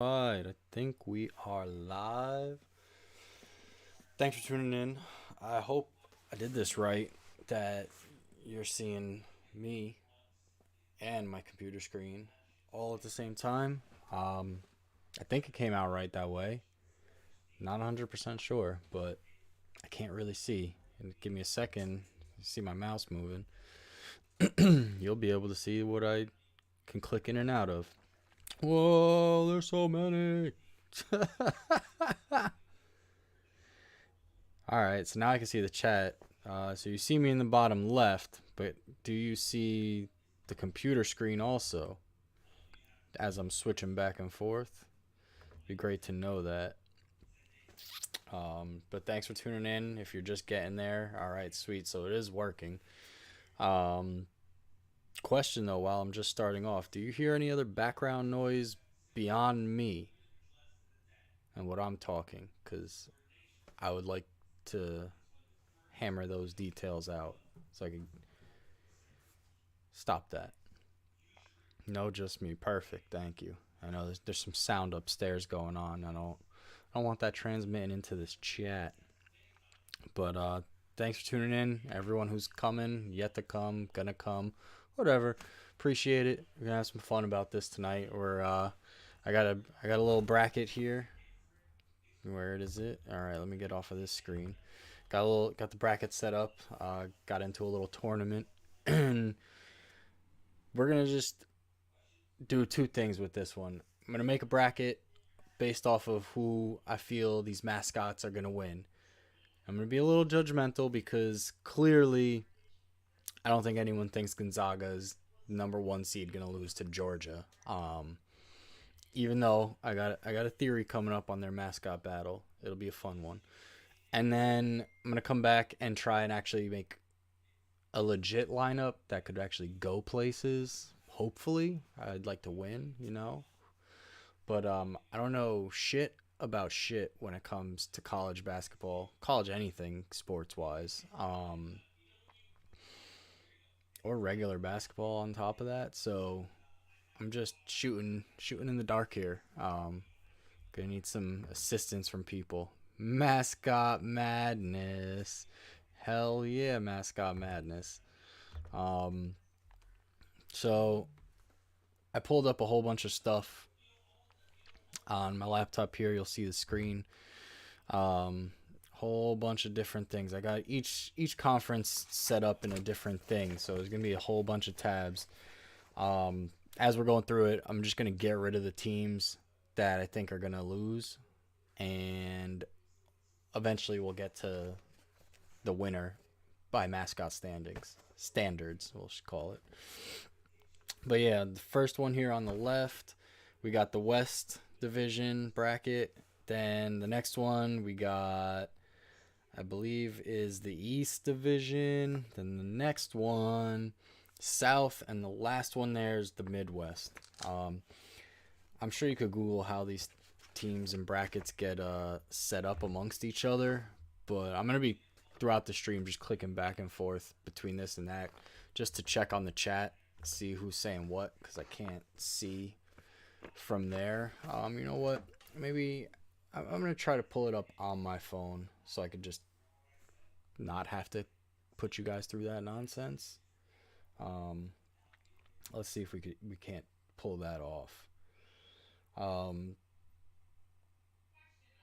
Alright, I think we are live. Thanks for tuning in. I hope I did this right, that you're seeing me and my computer screen all at the same time. I think it came out right that way. Not 100% sure, but I can't really see. And give me a second, you see my mouse moving. You'll be able to see what I can click in and out of. Whoa, there's so many. All right, so now I can see the chat. So you see me in the bottom left, but do you see the computer screen also as I'm switching back and forth? It'd be great to know that. But thanks for tuning in. If you're just getting there, all right, sweet. So it is working. Um, Question though, while I'm just starting off, do you hear any other background noise beyond me and what I'm talking? Because I would like to hammer those details out so I can stop that. No, just me. Perfect. Thank you. I know there's some sound upstairs going on. I don't want that transmitting into this chat. But thanks for tuning in. Everyone who's coming, yet to come, gonna come, whatever. Appreciate it. We're gonna have some fun about this tonight. I got a little bracket here. Where is it? All right, let me get off of this screen. Got the bracket set up. Got into a little tournament, and we're gonna just do two things with this one. I'm gonna make a bracket based off of who I feel these mascots are gonna win. I'm gonna be a little judgmental because clearly I don't think anyone thinks Gonzaga's number one seed gonna lose to Georgia. Even though I got a theory coming up on their mascot battle. It'll be a fun one. And then I'm gonna come back and try and actually make a legit lineup that could actually go places. Hopefully, I'd like to win. But I don't know shit about shit when it comes to college basketball, college anything sports wise, or regular basketball on top of that. So I'm just shooting in the dark here. Gonna need some assistance from people. Mascot madness. Hell yeah, mascot madness. Um, so I pulled up a whole bunch of stuff on my laptop here. You'll see the screen. Whole bunch of different things. I got each conference set up in a different thing, so there's gonna be a whole bunch of tabs. As we're going through it, I'm just gonna get rid of the teams that I think are gonna lose, and eventually we'll get to the winner by mascot standards. We'll just call it. But yeah, the first one here on the left, we got the West Division bracket. Then the next one we got, I believe, is the East Division. Then the next one, South, and the last one there is the Midwest. I'm sure you could Google how these teams and brackets get set up amongst each other, but I'm gonna be throughout the stream just clicking back and forth between this and that just to check on the chat, see who's saying what, because I can't see from there. You know what? Maybe I'm gonna try to pull it up on my phone so I could just not have to put you guys through that nonsense. Um, let's see if we can't pull that off. Um,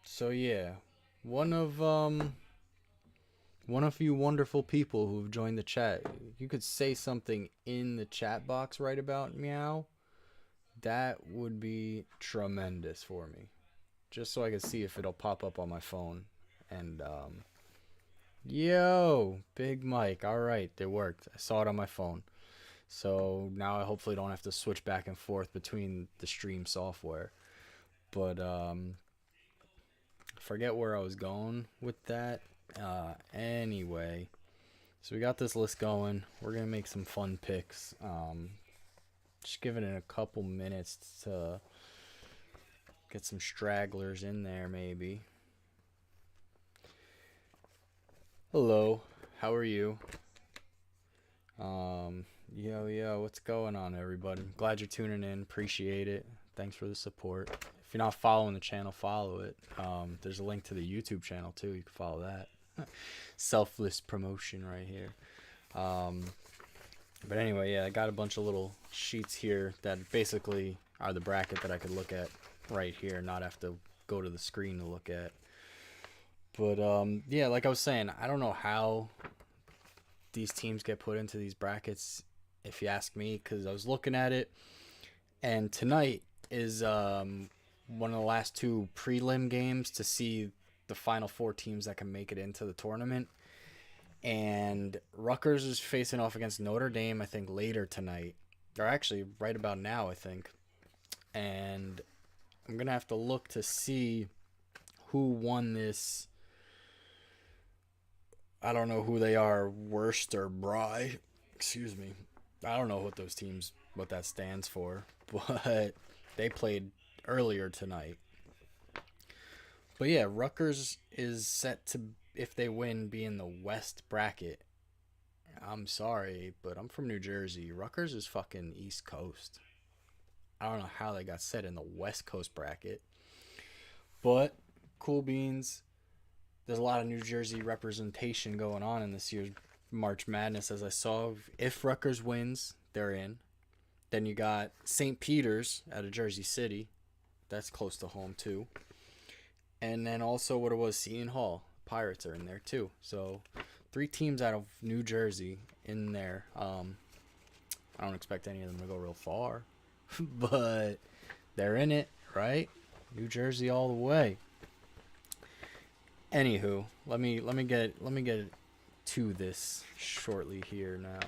so yeah, one of one of you wonderful people who've joined the chat. You could say something in the chat box right about meow. That would be tremendous for me, just so I can see if it'll pop up on my phone. And yo, Big Mike. All right, it worked. I saw it on my phone. So now I hopefully don't have to switch back and forth between the stream software. But forget where I was going with that. Anyway, so we got this list going. We're gonna make some fun picks. Just giving it a couple minutes to get some stragglers in there, maybe. Hello, how are you? Yo, what's going on, everybody? Glad you're tuning in. Appreciate it. Thanks for the support. If you're not following the channel, follow it. There's a link to the YouTube channel too. You can follow that. Selfless promotion right here. But anyway, yeah, I got a bunch of little sheets here that basically are the bracket that I could look at right here, not have to go to the screen to look at. But yeah, like I was saying, I don't know how these teams get put into these brackets, if you ask me, because I was looking at it, and tonight is one of the last two prelim games to see the final four teams that can make it into the tournament. And Rutgers is facing off against Notre Dame, I think, later tonight. Or actually, right about now, I think. And I'm going to have to look to see who won this. I don't know who they are, Worst or Bry. Excuse me. I don't know what those teams, what that stands for. But they played earlier tonight. But yeah, Rutgers is set to, if they win, be in the West bracket. I'm sorry, but I'm from New Jersey. Rutgers is fucking East Coast. I don't know how they got set in the West Coast bracket. But, cool beans. There's a lot of New Jersey representation going on in this year's March Madness, as I saw. If Rutgers wins, they're in. Then you got St. Peter's out of Jersey City. That's close to home, too. And then also what it was, Seton Hall. Pirates are in there too. So 3 teams out of New Jersey in there. I don't expect any of them to go real far. But they're in it, right? New Jersey all the way. Anywho, let me get to this shortly here now.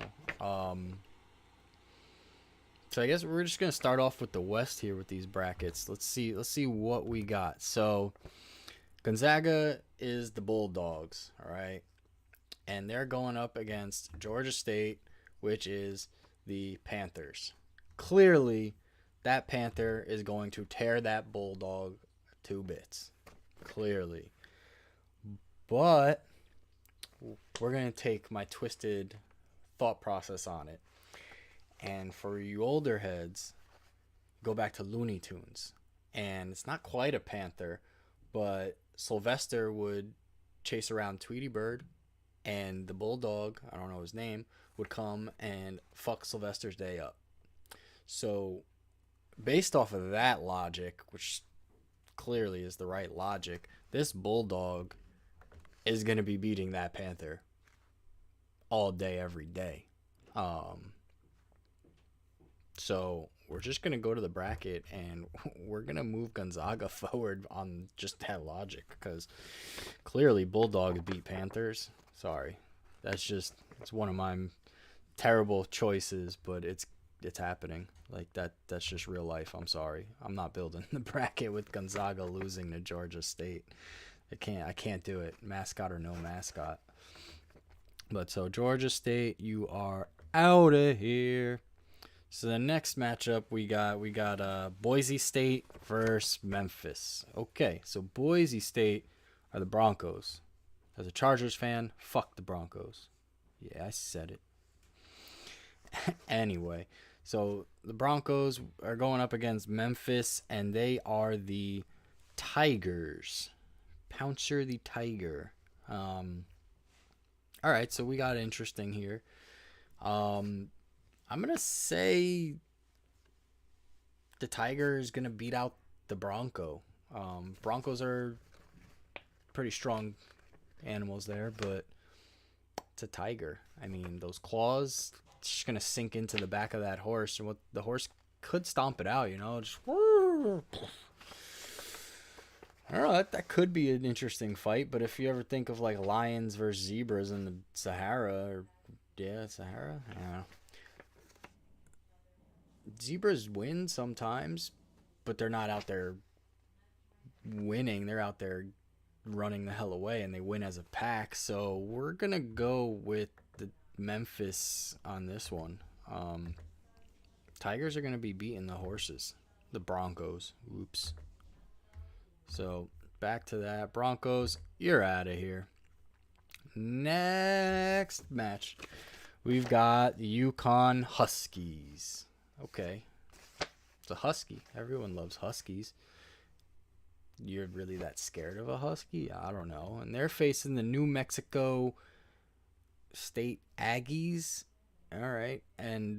So I guess we're just gonna start off with the West here with these brackets. Let's see what we got. So Gonzaga is the Bulldogs, all right? And they're going up against Georgia State, which is the Panthers. Clearly, that Panther is going to tear that Bulldog to bits. Clearly. But we're going to take my twisted thought process on it. And for you older heads, go back to Looney Tunes. And it's not quite a Panther, but Sylvester would chase around Tweety Bird, and the Bulldog, I don't know his name, would come and fuck Sylvester's day up. So, based off of that logic, which clearly is the right logic, this Bulldog is going to be beating that Panther all day, every day. So we're just going to go to the bracket, and we're going to move Gonzaga forward on just that logic, because clearly Bulldogs beat Panthers. Sorry. It's one of my terrible choices, but it's happening. Like that's just real life. I'm sorry. I'm not building the bracket with Gonzaga losing to Georgia State. I can't do it. Mascot or no mascot. But so Georgia State, you are out of here. So the next matchup we got Boise State versus Memphis. Okay, so Boise State are the Broncos. As a Chargers fan, fuck the Broncos. Yeah, I said it. Anyway, so the Broncos are going up against Memphis, and they are the Tigers. Pouncer the Tiger. All right, so we got interesting here. I'm going to say the Tiger is going to beat out the Bronco. Broncos are pretty strong animals there, but it's a tiger. I mean, those claws, it's just going to sink into the back of that horse, and what the horse could stomp it out, just I don't know, that could be an interesting fight, but if you ever think of like lions versus zebras in the Sahara, Sahara? I don't know. Zebras win sometimes, but they're not out there winning. They're out there running the hell away, and they win as a pack. So we're going to go with the Memphis on this one. Tigers are going to be beating the horses. The Broncos. Oops. So back to that. Broncos, you're out of here. Next match, we've got the UConn Huskies. Okay. It's a Husky. Everyone loves Huskies. You're really that scared of a husky? I don't know. And they're facing the New Mexico State Aggies. All right. And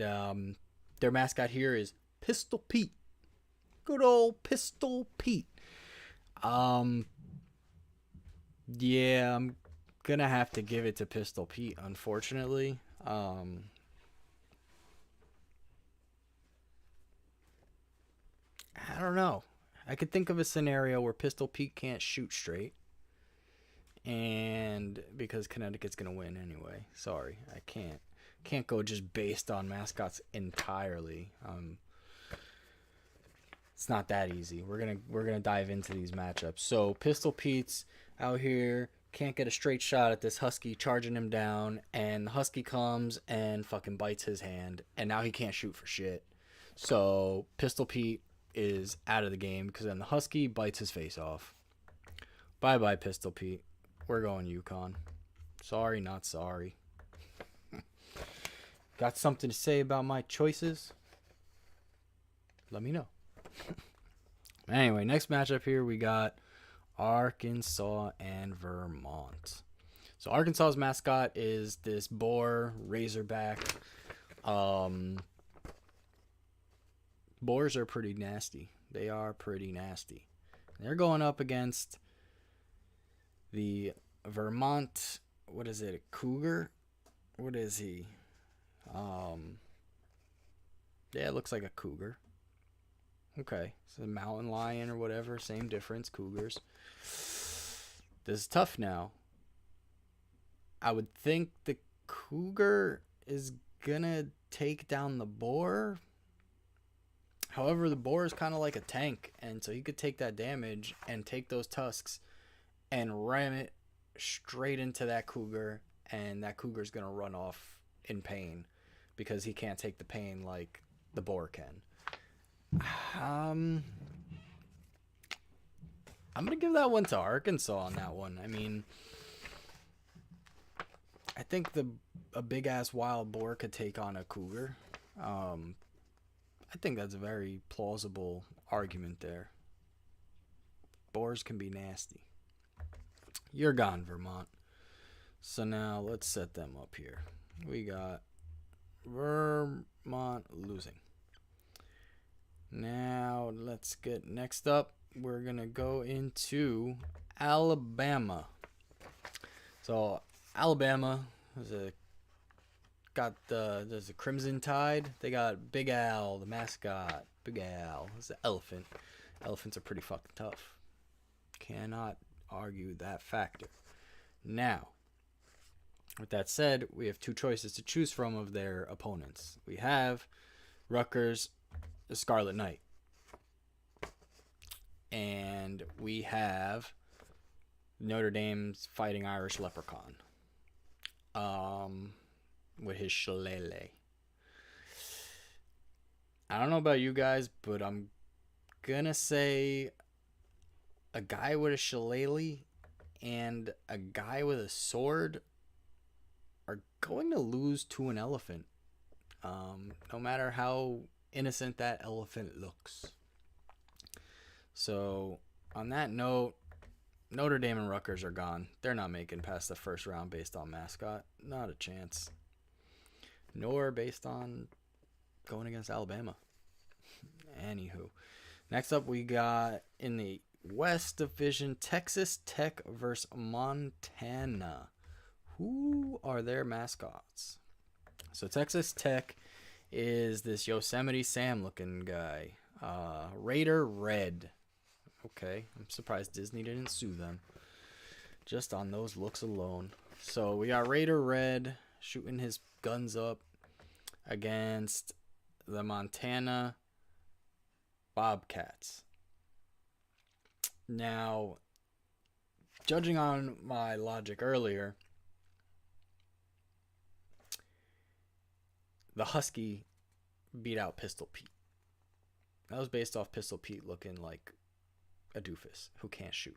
their mascot here is Pistol Pete. Good old Pistol Pete. Yeah, I'm gonna have to give it to Pistol Pete, unfortunately. I don't know. I could think of a scenario where Pistol Pete can't shoot straight, and because Connecticut's gonna win anyway. Sorry, I can't go just based on mascots entirely. It's not that easy. We're gonna dive into these matchups. So Pistol Pete's out here, can't get a straight shot at this husky charging him down, and the husky comes and fucking bites his hand, and now he can't shoot for shit. So Pistol Pete is out of the game because then the husky bites his face off. Bye bye, Pistol Pete. We're going Yukon. Sorry, not sorry. Got something to say about my choices? Let me know. Anyway, next matchup here we got Arkansas and Vermont. So Arkansas's mascot is this boar razorback. Boars are pretty nasty. They are pretty nasty. They're going up against the Vermont, what is it, a cougar? What is he? Yeah, it looks like a cougar. Okay, so a mountain lion or whatever, same difference, cougars. This is tough now. I would think the cougar is gonna take down the boar. However, the boar is kind of like a tank, and so he could take that damage and take those tusks and ram it straight into that cougar, and that cougar's gonna run off in pain because he can't take the pain like the boar can. I'm gonna give that one to Arkansas on that one. I mean, I think a big ass wild boar could take on a cougar. I think that's a very plausible argument there. Boars can be nasty. You're gone, Vermont. So now let's set them up here. We got Vermont losing. Now let's get next up. We're gonna go into Alabama. So Alabama there's a Crimson Tide. They got Big Al, the mascot. Big Al. It's an elephant. Elephants are pretty fucking tough. Cannot argue that factor. Now, with that said, we have two choices to choose from of their opponents. We have Rutgers, the Scarlet Knight. And we have Notre Dame's Fighting Irish Leprechaun. With his shillelagh. I don't know about you guys, but I'm gonna say a guy with a shillelagh and a guy with a sword are going to lose to an elephant. No matter how innocent that elephant looks. So, on that note, Notre Dame and Rutgers are gone. They're not making past the first round based on mascot. Not a chance. Nor based on going against Alabama. Anywho. Next up, we got in the West Division, Texas Tech versus Montana. Who are their mascots? So Texas Tech is this Yosemite Sam looking guy. Raider Red. Okay, I'm surprised Disney didn't sue them. Just on those looks alone. So we got Raider Red shooting his guns up against the Montana Bobcats. Now, judging on my logic earlier, the Husky beat out Pistol Pete. That was based off Pistol Pete looking like a doofus who can't shoot.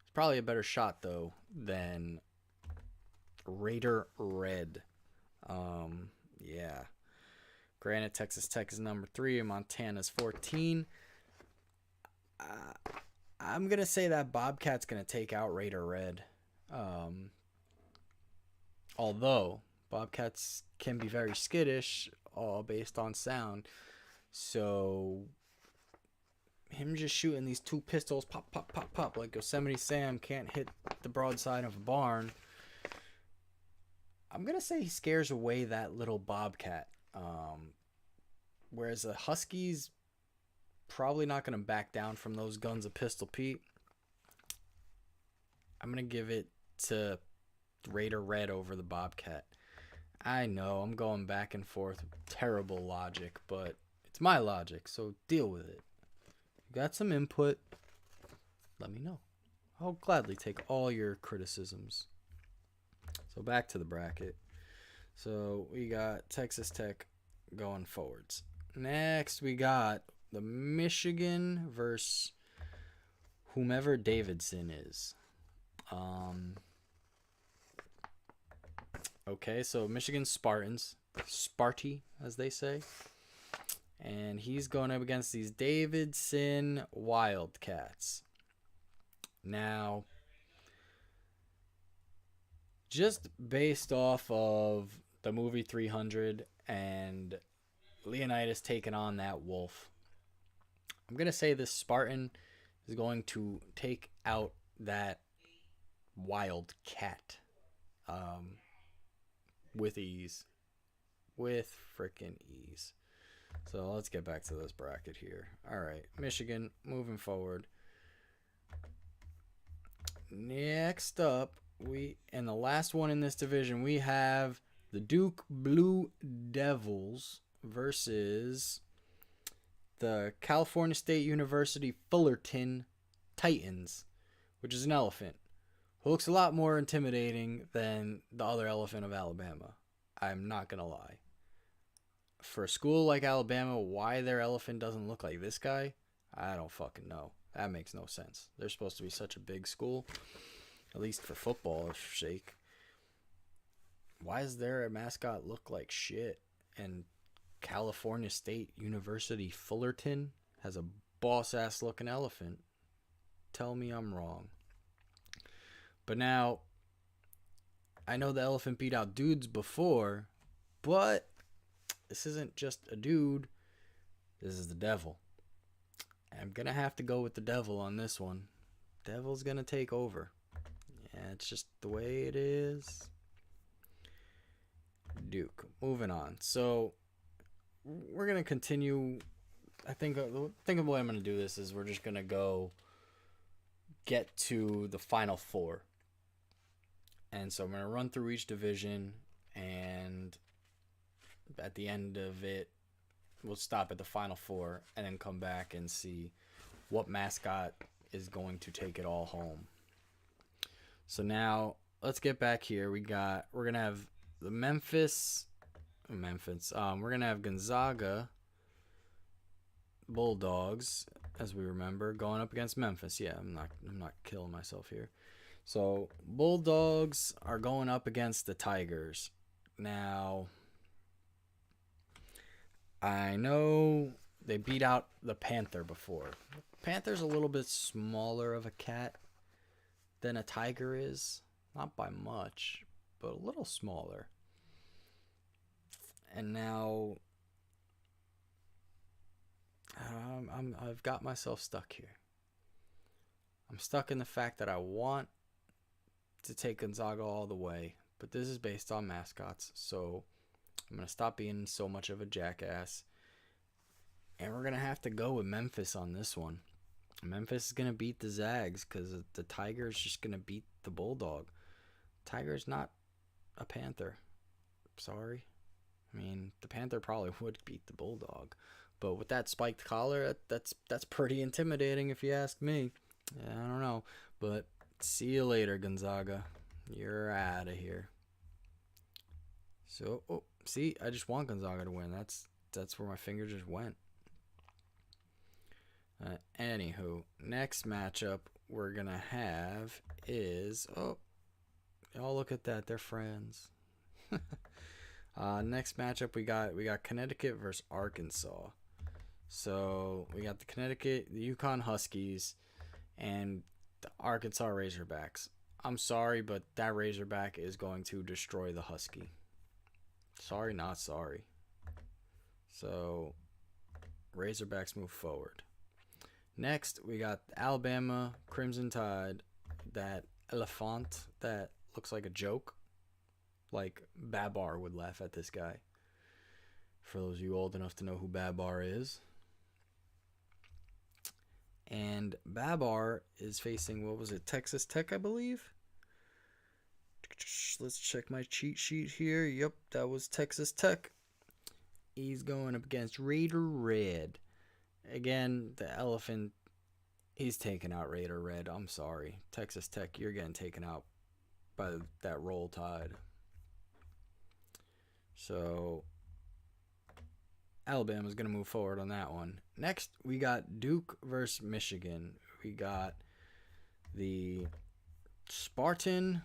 It's probably a better shot, though, than Raider Red. Yeah. Granted, Texas Tech is number 3 and Montana's 14. I'm going to say that Bobcat's going to take out Raider Red. Um, Although Bobcats can be very skittish, all based on sound. So him just shooting these two pistols, pop, pop, pop, pop, like Yosemite Sam can't hit the broadside of a barn. I'm going to say he scares away that little Bobcat. Whereas the Huskies probably not going to back down from those guns of Pistol Pete. I'm going to give it to Raider Red over the Bobcat. I know I'm going back and forth with terrible logic, but it's my logic, so deal with it. You got some input, let me know. I'll gladly take all your criticisms. So back to the bracket. So we got Texas Tech going forwards. Next we got the Michigan versus whomever Davidson is. Okay, so Michigan Spartans, Sparty as they say, and he's going up against these Davidson Wildcats. Now, just based off of the movie 300 and Leonidas taking on that wolf, I'm going to say this Spartan is going to take out that Wildcat with ease. With freaking ease. So let's get back to this bracket here. All right, Michigan moving forward. Next up, and the last one in this division, we have the Duke Blue Devils versus the California State University Fullerton Titans, which is an elephant who looks a lot more intimidating than the other elephant of Alabama. I'm not going to lie. For a school like Alabama, why their elephant doesn't look like this guy, I don't fucking know. That makes no sense. They're supposed to be such a big school, at least for football's sake. Why does their mascot look like shit? And California State University Fullerton has a boss-ass looking elephant. Tell me I'm wrong. But now, I know the elephant beat out dudes before, but this isn't just a dude. This is the devil. I'm going to have to go with the devil on this one. Devil's going to take over. Yeah, it's just the way it is. Duke. Moving on. So, we're going to continue. I think of the way I'm going to do this is we're just going to go get to the Final Four. And so I'm going to run through each division, and at the end of it, we'll stop at the Final Four and then come back and see what mascot is going to take it all home. So now let's get back here. We're going to have the Memphis. We're going to have Gonzaga Bulldogs, as we remember, going up against Memphis. Yeah, I'm not killing myself here. So Bulldogs are going up against the Tigers. Now, I know they beat out the Panther before. Panther's a little bit smaller of a cat than a tiger is. Not by much, but a little smaller. And now I've got myself stuck here. I'm stuck in the fact that I want to take Gonzaga all the way, but this is based on mascots, so I'm going to stop being so much of a jackass, and we're going to have to go with Memphis on this one. Memphis is going to beat the Zags because the Tiger's just going to beat the Bulldog. Tiger's not a Panther. Sorry. I mean, the Panther probably would beat the Bulldog, but with that spiked collar, that's pretty intimidating if you ask me. Yeah, I don't know, but see you later, Gonzaga. You're out of here. So, see, I just want Gonzaga to win. That's where my finger just went. Anywho, next matchup we're gonna have is look at that, they're friends. Next matchup we got Connecticut versus Arkansas. So we got the Connecticut, the UConn Huskies, and the Arkansas Razorbacks. I'm sorry, but that Razorback is going to destroy the Husky. Sorry, not sorry. So, Razorbacks move forward. Next, we got Alabama Crimson Tide, that elephant that looks like a joke. Like, Babar would laugh at this guy. For those of you old enough to know who Babar is. And Babar is facing, what was it, Texas Tech, I believe? Let's check my cheat sheet here. Yep, that was Texas Tech. He's going up against Raider Red. Again, the elephant, he's taking out Raider Red. I'm sorry. Texas Tech, you're getting taken out by that Roll Tide. So, Alabama's going to move forward on that one. Next, we got Duke versus Michigan. We got the Spartan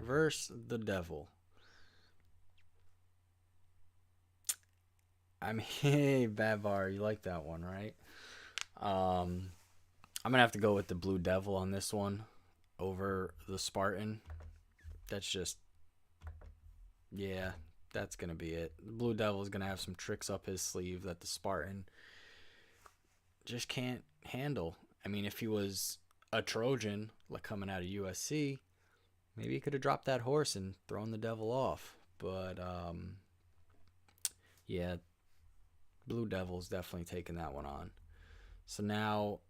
versus the Devil. I mean, hey, Babar, you like that one, right? I'm going to have to go with the Blue Devil on this one over the Spartan. That's just, yeah, that's going to be it. The Blue Devil is going to have some tricks up his sleeve that the Spartan just can't handle. I mean, if he was a Trojan, like coming out of USC, maybe he could have dropped that horse and thrown the Devil off. But, yeah, Blue Devil's definitely taking that one on. So now,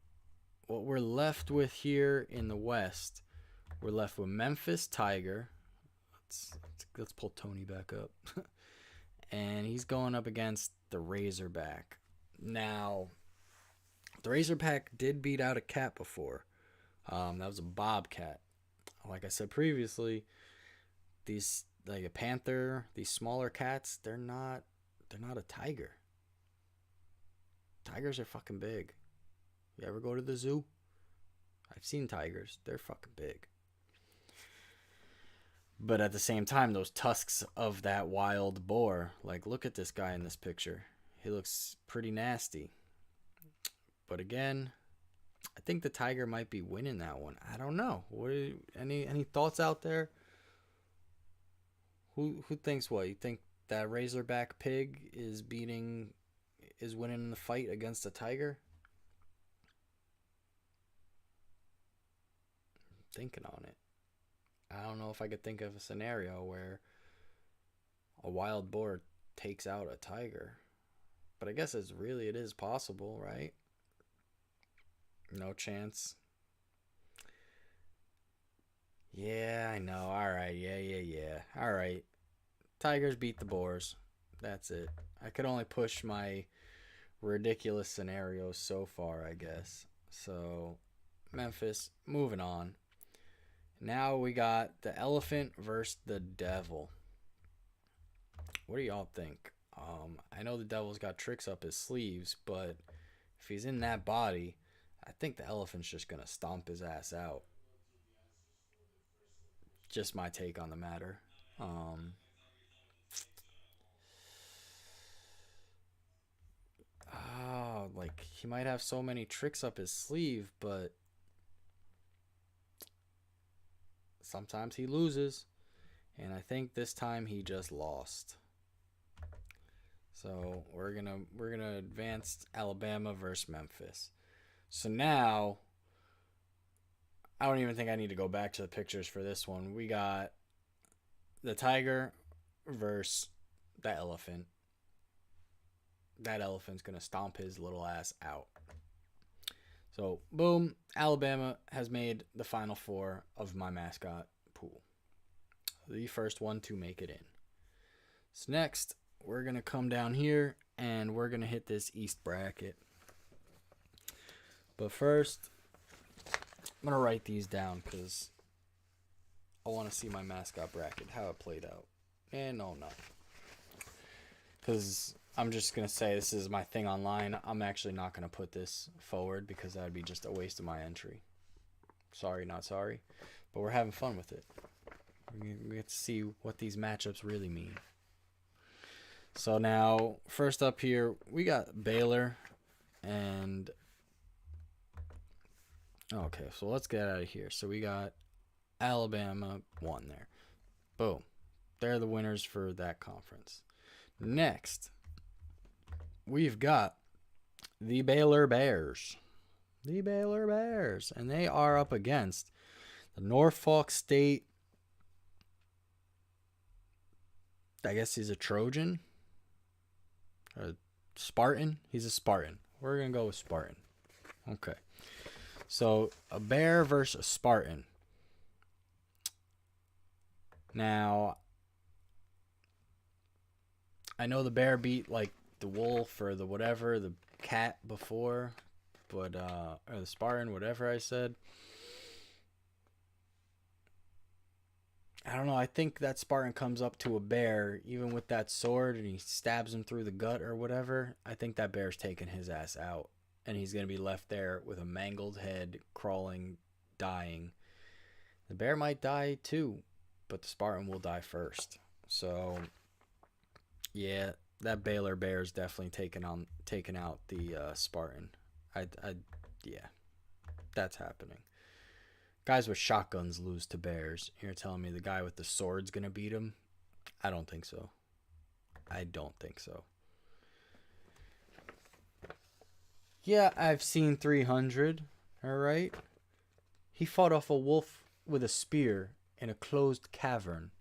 what we're left with here in the West, we're left with Memphis Tiger. Let's pull Tony back up. And he's going up against the Razorback. Now, the Razorback did beat out a cat before. That was a bobcat. Like I said previously, these, like a panther, these smaller cats, they're not a tiger. Tigers are fucking big. You ever go to the zoo? I've seen tigers. They're fucking big. But at the same time, those tusks of that wild boar, like, look at this guy in this picture. He looks pretty nasty. But again, I think the tiger might be winning that one. I don't know. Any thoughts out there? Who thinks what? You think that Razorback pig is winning the fight against the tiger? I'm thinking on it. I don't know if I could think of a scenario where a wild boar takes out a tiger. But I guess it is possible, right? No chance. Yeah, I know. Alright, yeah. Alright. Tigers beat the boars. That's it. I could only push my ridiculous scenarios so far, I guess. So, Memphis, moving on. Now we got the elephant versus the devil. What do y'all think? I know the devil's got tricks up his sleeves, but if he's in that body, I think the elephant's just going to stomp his ass out. Just my take on the matter. Like, he might have so many tricks up his sleeve, but sometimes he loses, and I think this time he just lost. So we're gonna advance Alabama versus Memphis. So now, I don't even think I need to go back to the pictures for this one. We got the tiger versus the elephant. That elephant's gonna stomp his little ass out. So, boom, Alabama has made the Final Four of my mascot pool. The first one to make it in. So next, we're going to come down here, and we're going to hit this East bracket. But first, I'm going to write these down because I want to see my mascot bracket, how it played out. And no. Because I'm just going to say this is my thing online. I'm actually not going to put this forward because that would be just a waste of my entry. Sorry, not sorry. But we're having fun with it. We get to see what these matchups really mean. So now, first up here, we got Baylor and Okay, so let's get out of here. So we got Alabama won there. Boom. They're the winners for that conference. Next, we've got the Baylor Bears. The Baylor Bears. And they are up against the Norfolk State. I guess he's a Trojan. A Spartan. He's a Spartan. We're going to go with Spartan. Okay. So, a bear versus a Spartan. Now, I know the bear beat like the wolf or the whatever, the cat before, but or the Spartan, whatever I said. I don't know. I think that Spartan comes up to a bear, even with that sword, and he stabs him through the gut or whatever. I think that bear's taking his ass out, and he's going to be left there with a mangled head, crawling, dying. The bear might die too, but the Spartan will die first. So, yeah, that Baylor Bear is definitely taking out the Spartan. Yeah, that's happening. Guys with shotguns lose to bears. You're telling me the guy with the sword's gonna beat him? I don't think so. I don't think so. Yeah, I've seen 300. All right. He fought off a wolf with a spear in a closed cavern.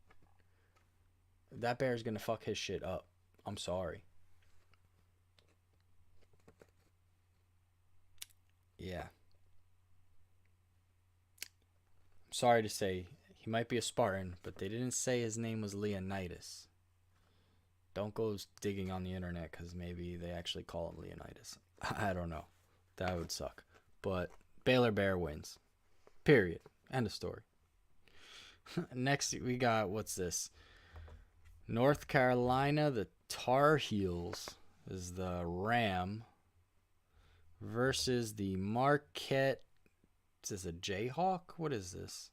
That bear's gonna fuck his shit up. I'm sorry. Yeah. I'm sorry to say he might be a Spartan, but they didn't say his name was Leonidas. Don't go digging on the internet because maybe they actually call him Leonidas. I don't know. That would suck. But Baylor Bear wins. Period. End of story. Next, we got, what's this? North Carolina, the Tar Heels is the Ram versus the Marquette. Is this a Jayhawk? What is this?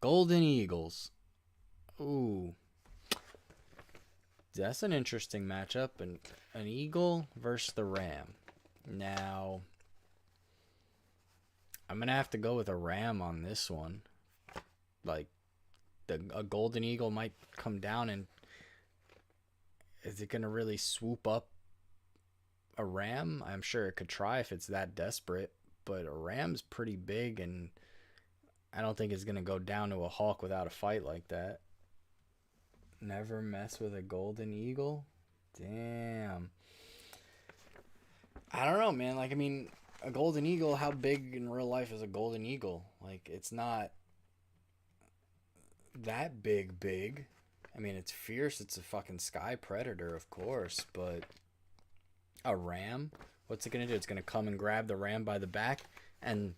Golden Eagles. Ooh. That's an interesting matchup. An Eagle versus the Ram. Now, I'm going to have to go with a Ram on this one. Like, a Golden Eagle might come down and is it going to really swoop up a Ram? I'm sure it could try if it's that desperate, but a Ram's pretty big and I don't think it's going to go down to a Hawk without a fight like that. Never mess with a Golden Eagle? Damn. I don't know, man. Like, I mean, a Golden Eagle, how big in real life is a Golden Eagle? Like, it's not that big. I mean, it's fierce. It's a fucking sky predator, of course, but a ram? What's it going to do? It's going to come and grab the ram by the back and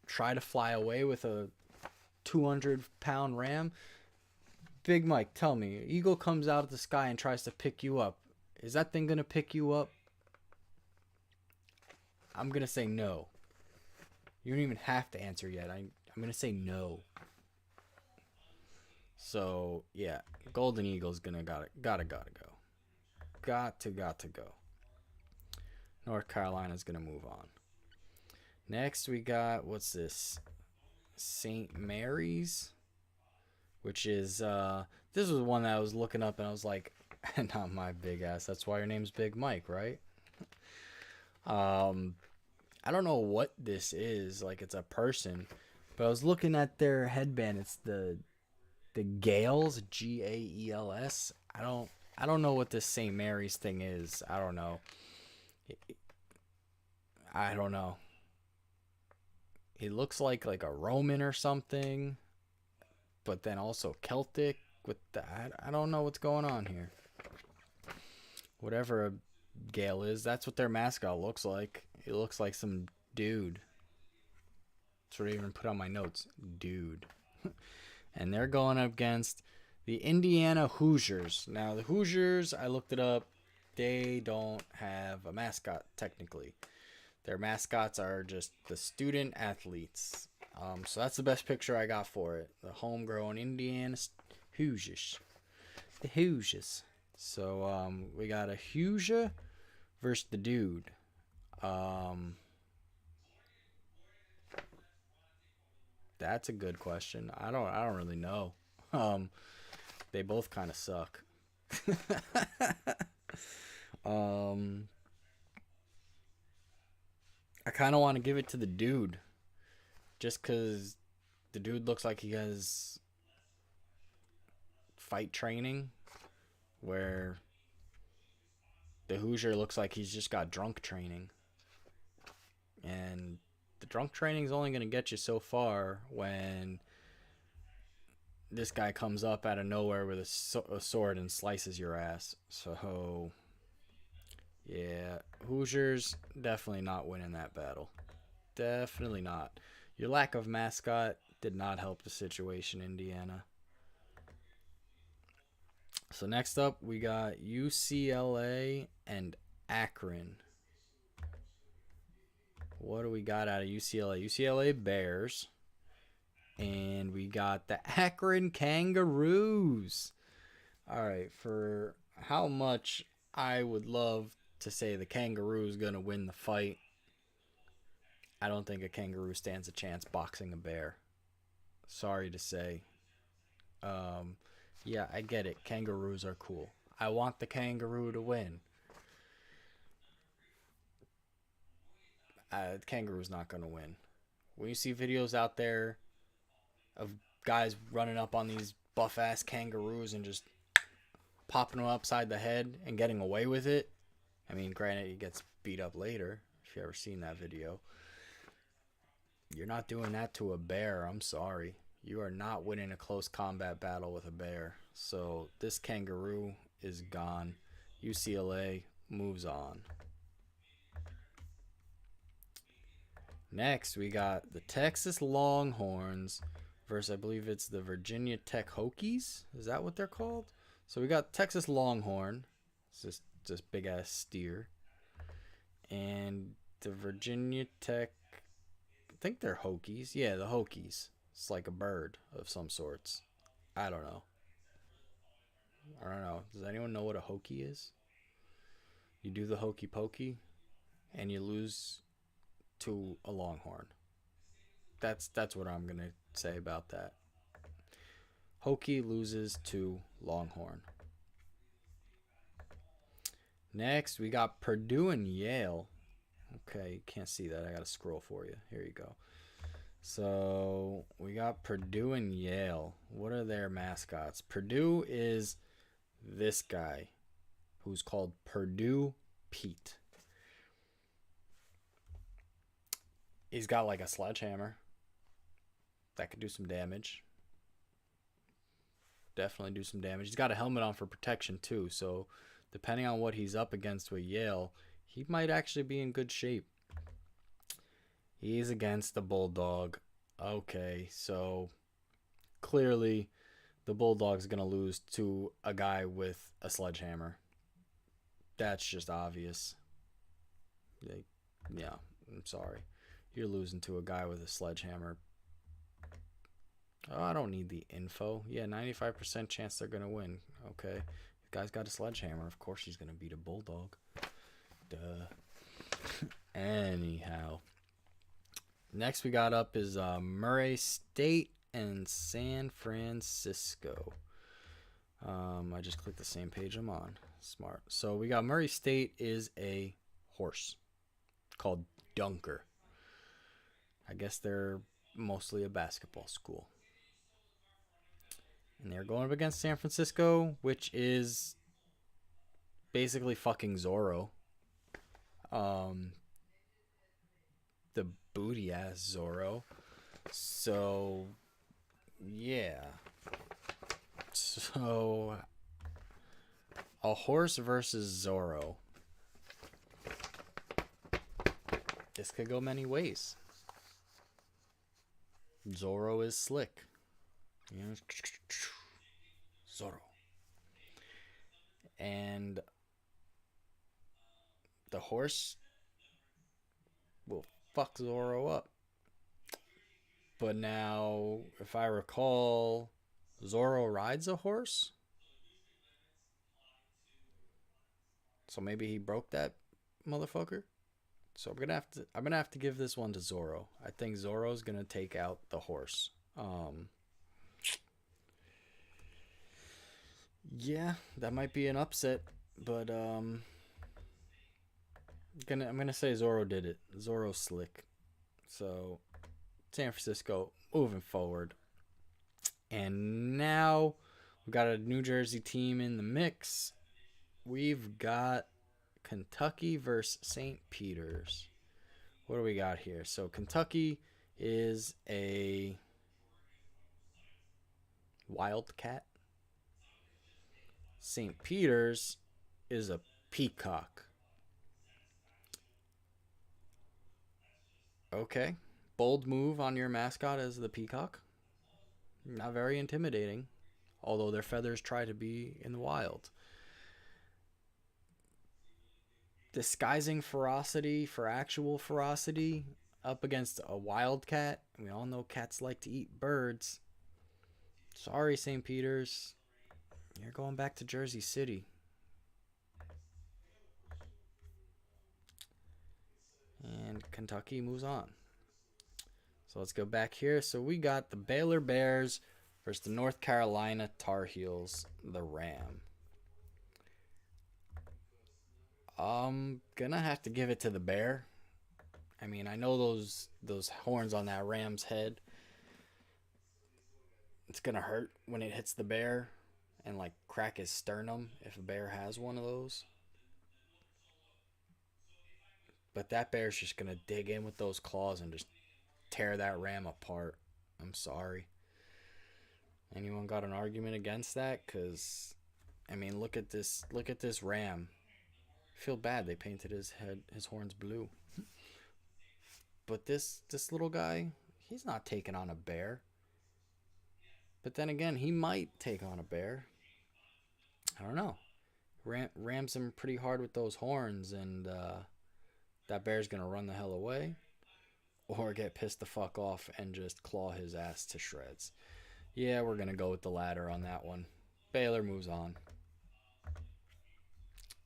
try to fly away with a 200-pound ram? Big Mike, tell me, eagle comes out of the sky and tries to pick you up. Is that thing going to pick you up? I'm going to say no. You don't even have to answer yet. I'm going to say no. So, yeah, Golden Eagle's going to gotta go. Got to go. North Carolina's going to move on. Next, we got, what's this? St. Mary's, which is, this was one that I was looking up and I was like, not my big ass. That's why your name's Big Mike, right? I don't know what this is. Like, it's a person. But I was looking at their headband. It's the Gales, Gaels. I don't know what this St. Mary's thing is. I don't know. He looks like a Roman or something, but then also Celtic with that. I don't know what's going on here. Whatever a Gale is, that's what their mascot looks like. It looks like some dude. That's what I even put on my notes. Dude. And they're going up against the Indiana Hoosiers. Now, the Hoosiers, I looked it up. They don't have a mascot, technically. Their mascots are just the student athletes. So that's the best picture I got for it. The homegrown Indiana Hoosiers. The Hoosiers. So we got a Hoosier versus the dude. That's a good question. I don't really know. Um, they both kind of suck. um, I kind of want to give it to the dude, just cause the dude looks like he has fight training, where the Hoosier looks like he's just got drunk training, and the drunk training is only gonna get you so far when this guy comes up out of nowhere with a sword and slices your ass. So yeah, Hoosiers definitely not winning that battle. Definitely not. Your lack of mascot did not help the situation, Indiana. So next up, we got UCLA and Akron. What do we got out of UCLA? UCLA Bears. And we got the Akron Kangaroos. All right, for how much I would love to say the Kangaroos going to win the fight, I don't think a kangaroo stands a chance boxing a bear. Sorry to say. Um, yeah, I get it. Kangaroos are cool. I want the kangaroo to win. The kangaroo's not going to win. When you see videos out there of guys running up on these buff ass kangaroos and just popping them upside the head and getting away with it, I mean, granted, he gets beat up later, if you ever seen that video. You're not doing that to a bear. I'm sorry. You are not winning a close combat battle with a bear. So this kangaroo is gone. UCLA moves on. Next, we got the Texas Longhorns versus, I believe it's the Virginia Tech Hokies. Is that what they're called? So we got Texas Longhorn. It's this big ass steer. And the Virginia Tech, I think they're Hokies. Yeah, the Hokies. It's like a bird of some sorts. I don't know. I don't know. Does anyone know what a Hokie is? You do the hokey pokey and you lose to a Longhorn. That's what I'm gonna say about that. Hokie loses to Longhorn. Next, we got Purdue and Yale. Okay, you can't see that. I gotta scroll for you. Here you go. So we got Purdue and Yale. What are their mascots? Purdue is this guy who's called Purdue Pete. He's got like a sledgehammer that could do some damage. Definitely do some damage. He's got a helmet on for protection too, so depending on what he's up against with Yale, he might actually be in good shape. He's against the Bulldog. Okay, so clearly the Bulldog's going to lose to a guy with a sledgehammer. That's just obvious. Yeah, I'm sorry. You're losing to a guy with a sledgehammer. Oh, I don't need the info. Yeah, 95% chance they're going to win. Okay. The guy's got a sledgehammer. Of course he's going to beat a Bulldog. Duh. Anyhow. Next we got up is Murray State and San Francisco. I just clicked the same page I'm on. Smart. So we got Murray State is a horse called Dunker. I guess they're mostly a basketball school. And they're going up against San Francisco, which is basically fucking Zorro. The booty ass Zorro. So, yeah. So, a horse versus Zorro. This could go many ways. Zorro is slick. You know, Zorro. And the horse will fuck Zorro up. But now, if I recall, Zorro rides a horse. So maybe he broke that motherfucker. So I'm gonna have to give this one to Zoro. I think Zoro's gonna take out the horse. Yeah, that might be an upset, but I'm gonna say Zoro did it. Zoro's slick. So San Francisco moving forward. And now we got a New Jersey team in the mix. We've got Kentucky versus St. Peter's. What do we got here? So Kentucky is a Wildcat. St. Peter's is a Peacock. Okay. Bold move on your mascot as the Peacock. Not very intimidating, although their feathers try to be in the wild. Disguising ferocity for actual ferocity up against a wildcat. We all know cats like to eat birds. Sorry, St. Peter's. You're going back to Jersey City. And Kentucky moves on. So let's go back here. So we got the Baylor Bears versus the North Carolina Tar Heels, the Ram. Gonna have to give it to the Bear. I mean, I know those horns on that Ram's head. It's gonna hurt when it hits the bear and like crack his sternum if a bear has one of those. But that bear's just gonna dig in with those claws and just tear that ram apart. I'm sorry. Anyone got an argument against that? Cause I mean, look at this. Look at this ram. I feel bad they painted his horns blue. But this little guy, he's not taking on a bear. But then again, he might take on a bear. I don't know. Rams him pretty hard with those horns, and that bear's gonna run the hell away, or get pissed the fuck off and just claw his ass to shreds. Yeah, we're gonna go with the latter on that one. Baylor moves on.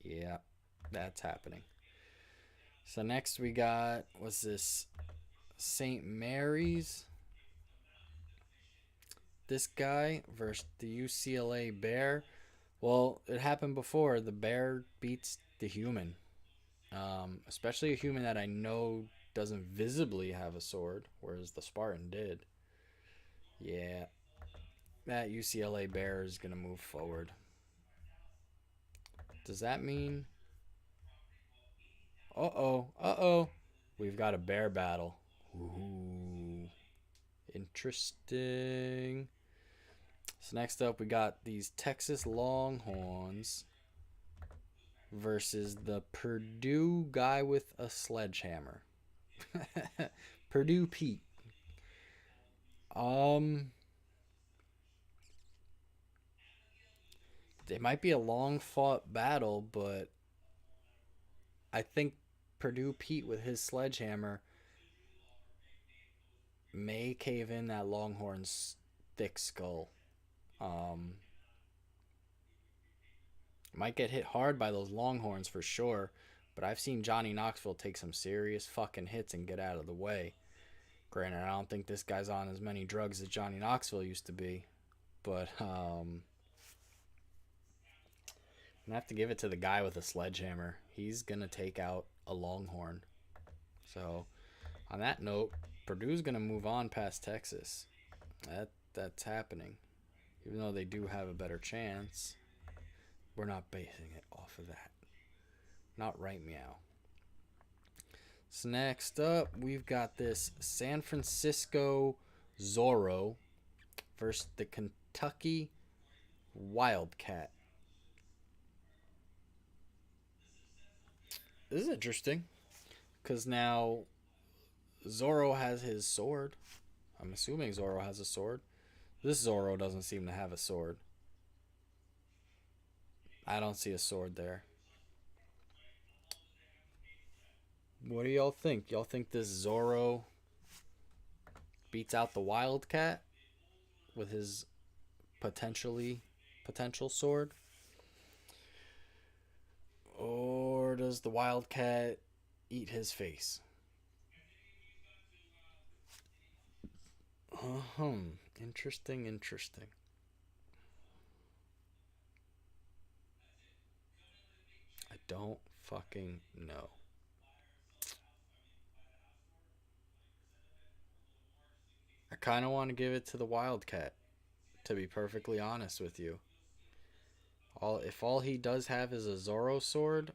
Yeah, that's happening. So next we got, what's this? St. Mary's. This guy versus the UCLA Bear. Well, it happened before. The bear beats the human. Especially a human that I know doesn't visibly have a sword, whereas the Spartan did. Yeah, that UCLA Bear is going to move forward. Does that mean... Uh-oh, uh-oh. We've got a bear battle. Ooh, interesting. So next up, we got these Texas Longhorns versus the Purdue guy with a sledgehammer. Purdue Pete. It might be a long fought battle, but I think Purdue Pete with his sledgehammer may cave in that Longhorn's thick skull. Um, might get hit hard by those Longhorns for sure, but I've seen Johnny Knoxville take some serious fucking hits and get out of the way. Granted, I don't think this guy's on as many drugs as Johnny Knoxville used to be, but I'm gonna have to give it to the guy with a sledgehammer. He's gonna take out a Longhorn. So, on that note, Purdue's gonna move on past Texas. That's happening. Even though they do have a better chance, we're not basing it off of that. Not right, meow. So next up, we've got this San Francisco Zorro versus the Kentucky Wildcat. This is interesting, because now Zorro has his sword. I'm assuming Zorro has a sword. This Zorro doesn't seem to have a sword. I don't see a sword there. What do y'all think? Y'all think this Zorro beats out the Wildcat with his potential sword? Or does the Wildcat eat his face. Interesting, interesting. I don't fucking know. I kind of want to give it to the Wildcat, to be perfectly honest with you. All he does have is a Zoro sword,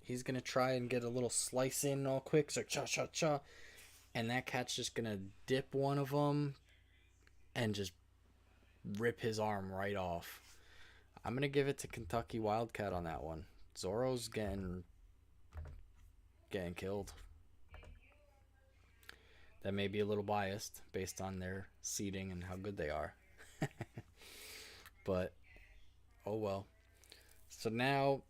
he's gonna try and get a little slice in all quick, so cha cha cha, and that cat's just gonna dip one of them and just rip his arm right off. I'm gonna give it to Kentucky Wildcat on that one. Zoro's getting killed. That may be a little biased based on their seeding and how good they are. But oh well. So now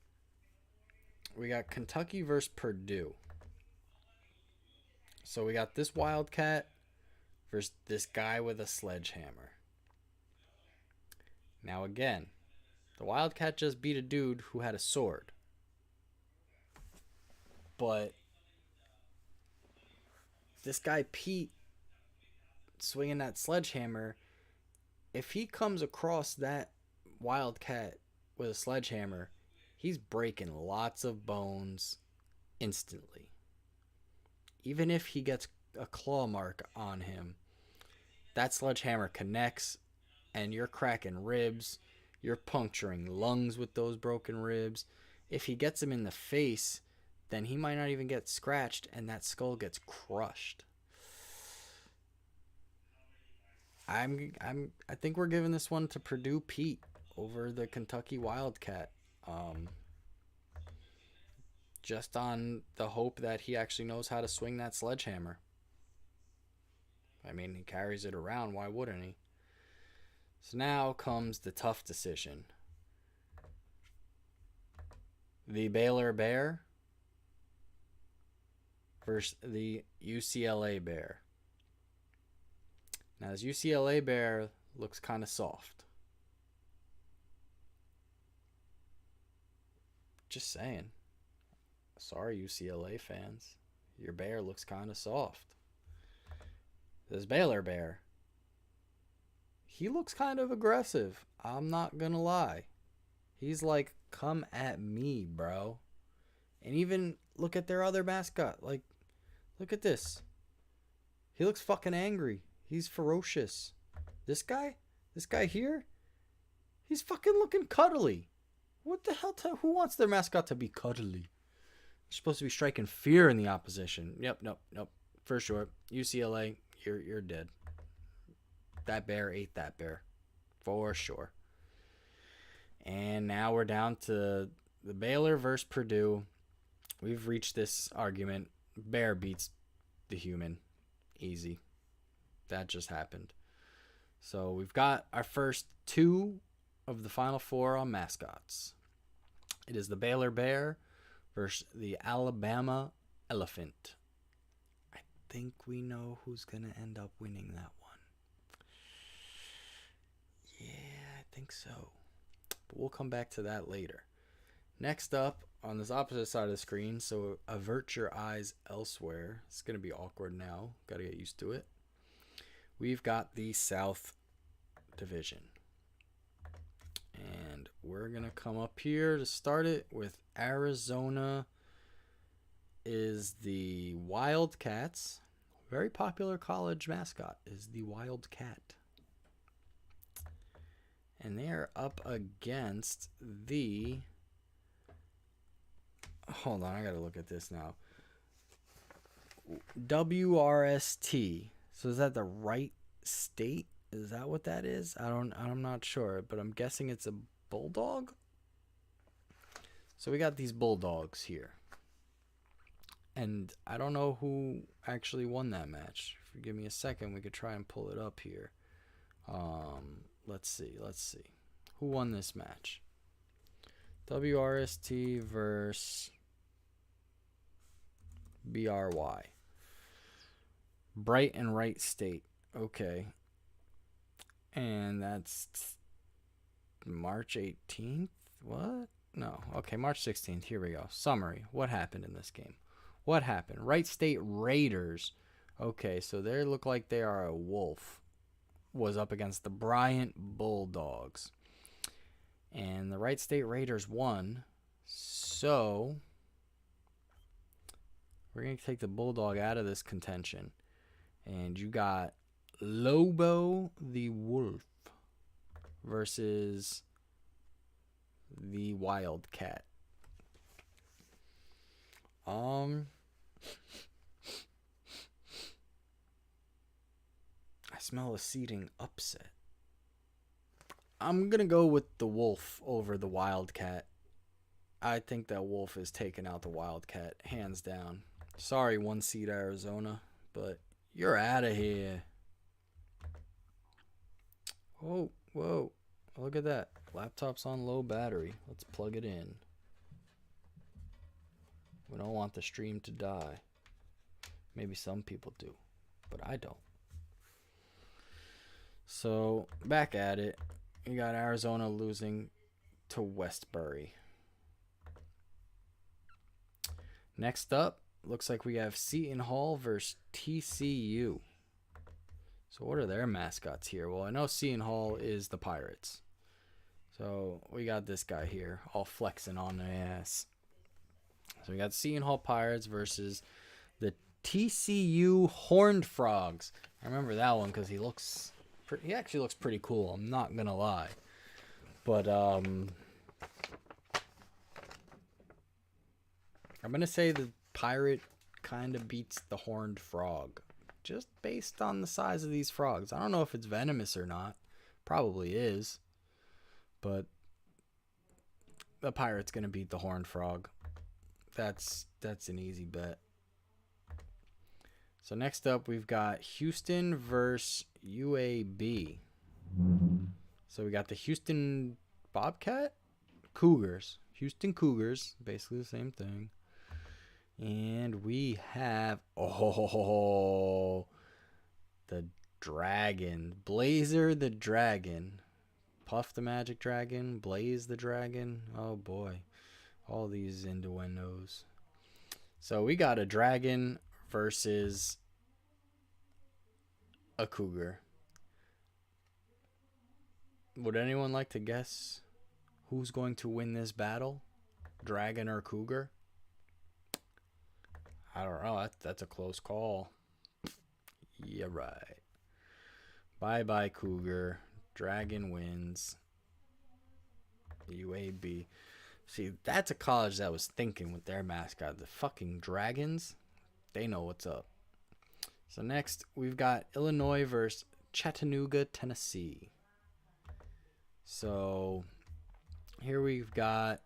we got Kentucky versus Purdue. So we got this Wildcat versus this guy with a sledgehammer. Now again, the Wildcat just beat a dude who had a sword. But this guy Pete swinging that sledgehammer, if he comes across that Wildcat with a sledgehammer, he's breaking lots of bones instantly. Even if he gets a claw mark on him, that sledgehammer connects and you're cracking ribs. You're puncturing lungs with those broken ribs. If he gets him in the face, then he might not even get scratched and that skull gets crushed. I think we're giving this one to Purdue Pete over the Kentucky Wildcat. Just on the hope that he actually knows how to swing that sledgehammer. I mean, he carries it around. Why wouldn't he? So now comes the tough decision. The Baylor Bear versus the UCLA Bear. Now, this UCLA Bear looks kind of soft. Just saying. Sorry, UCLA fans. Your bear looks kind of soft. This Baylor Bear, he looks kind of aggressive. I'm not going to lie. He's like, come at me, bro. And even look at their other mascot. Like, look at this. He looks fucking angry. He's ferocious. This guy here, he's fucking looking cuddly. What the hell? Who wants their mascot to be cuddly? You're supposed to be striking fear in the opposition. Yep, nope. For sure. UCLA, you're dead. That bear ate that bear. For sure. And now we're down to the Baylor versus Purdue. We've reached this argument. Bear beats the human. Easy. That just happened. So we've got our first two of the Final Four on mascots. It is the Baylor Bear versus the Alabama Elephant. I think we know who's going to end up winning that one. Yeah, I think so. But we'll come back to that later. Next up, on this opposite side of the screen, so avert your eyes elsewhere. It's going to be awkward now. Got to get used to it. We've got the South Division. And we're going to come up here to start it with Arizona is the Wildcats. Very popular college mascot is the Wildcat. And they are up against the... Hold on, I got to look at this now. WRST. So is that the right state? Is that what that is? I'm not sure, but I'm guessing it's a bulldog. So we got these bulldogs here. And I don't know who actually won that match. If you give me a second, we could try and pull it up here. Let's see. Who won this match? WRST versus BRY. Bright and Right State. Okay. And that's March 18th? What? No. Okay, March 16th. Here we go. Summary. What happened in this game? What happened? Wright State Raiders. Okay, so they look like they are a wolf. Was up against the Bryant Bulldogs. And the Wright State Raiders won. So we're going to take the Bulldog out of this contention. And you got Lobo the Wolf versus the Wildcat. I smell a seeding upset. I'm going to go with the Wolf over the Wildcat. I think that Wolf is taking out the Wildcat, hands down. Sorry, 1 seed Arizona, but you're out of here. Whoa, whoa. Look at that. Laptop's on low battery. Let's plug it in. We don't want the stream to die. Maybe some people do, but I don't. So, back at it. You got Arizona losing to Westbury. Next up, looks like we have Seton Hall versus TCU. So what are their mascots here? Well, I know Seton Hall is the Pirates. So we got this guy here, all flexing on the ass. So we got Seton Hall Pirates versus the TCU Horned Frogs. I remember that one because he actually looks pretty cool. I'm not gonna lie, but I'm gonna say the Pirate kind of beats the Horned Frog, just based on the size of these frogs. I don't know if it's venomous or not. Probably is, but the Pirate's gonna beat the Horned Frog. That's an easy bet. So next up, we've got Houston versus UAB. So we got the Houston Bobcat Cougars. Houston Cougars, basically the same thing. And we have, the Dragon. Blazer the Dragon. Puff the Magic Dragon. Blaze the Dragon. Oh boy. All these innuendos. So we got a dragon versus a cougar. Would anyone like to guess who's going to win this battle? Dragon or cougar? I don't know. That's a close call. Yeah, right. Bye-bye, cougar. Dragon wins. UAB. See, that's a college that was thinking with their mascot. The fucking Dragons, they know what's up. So next, we've got Illinois versus Chattanooga, Tennessee. So here we've got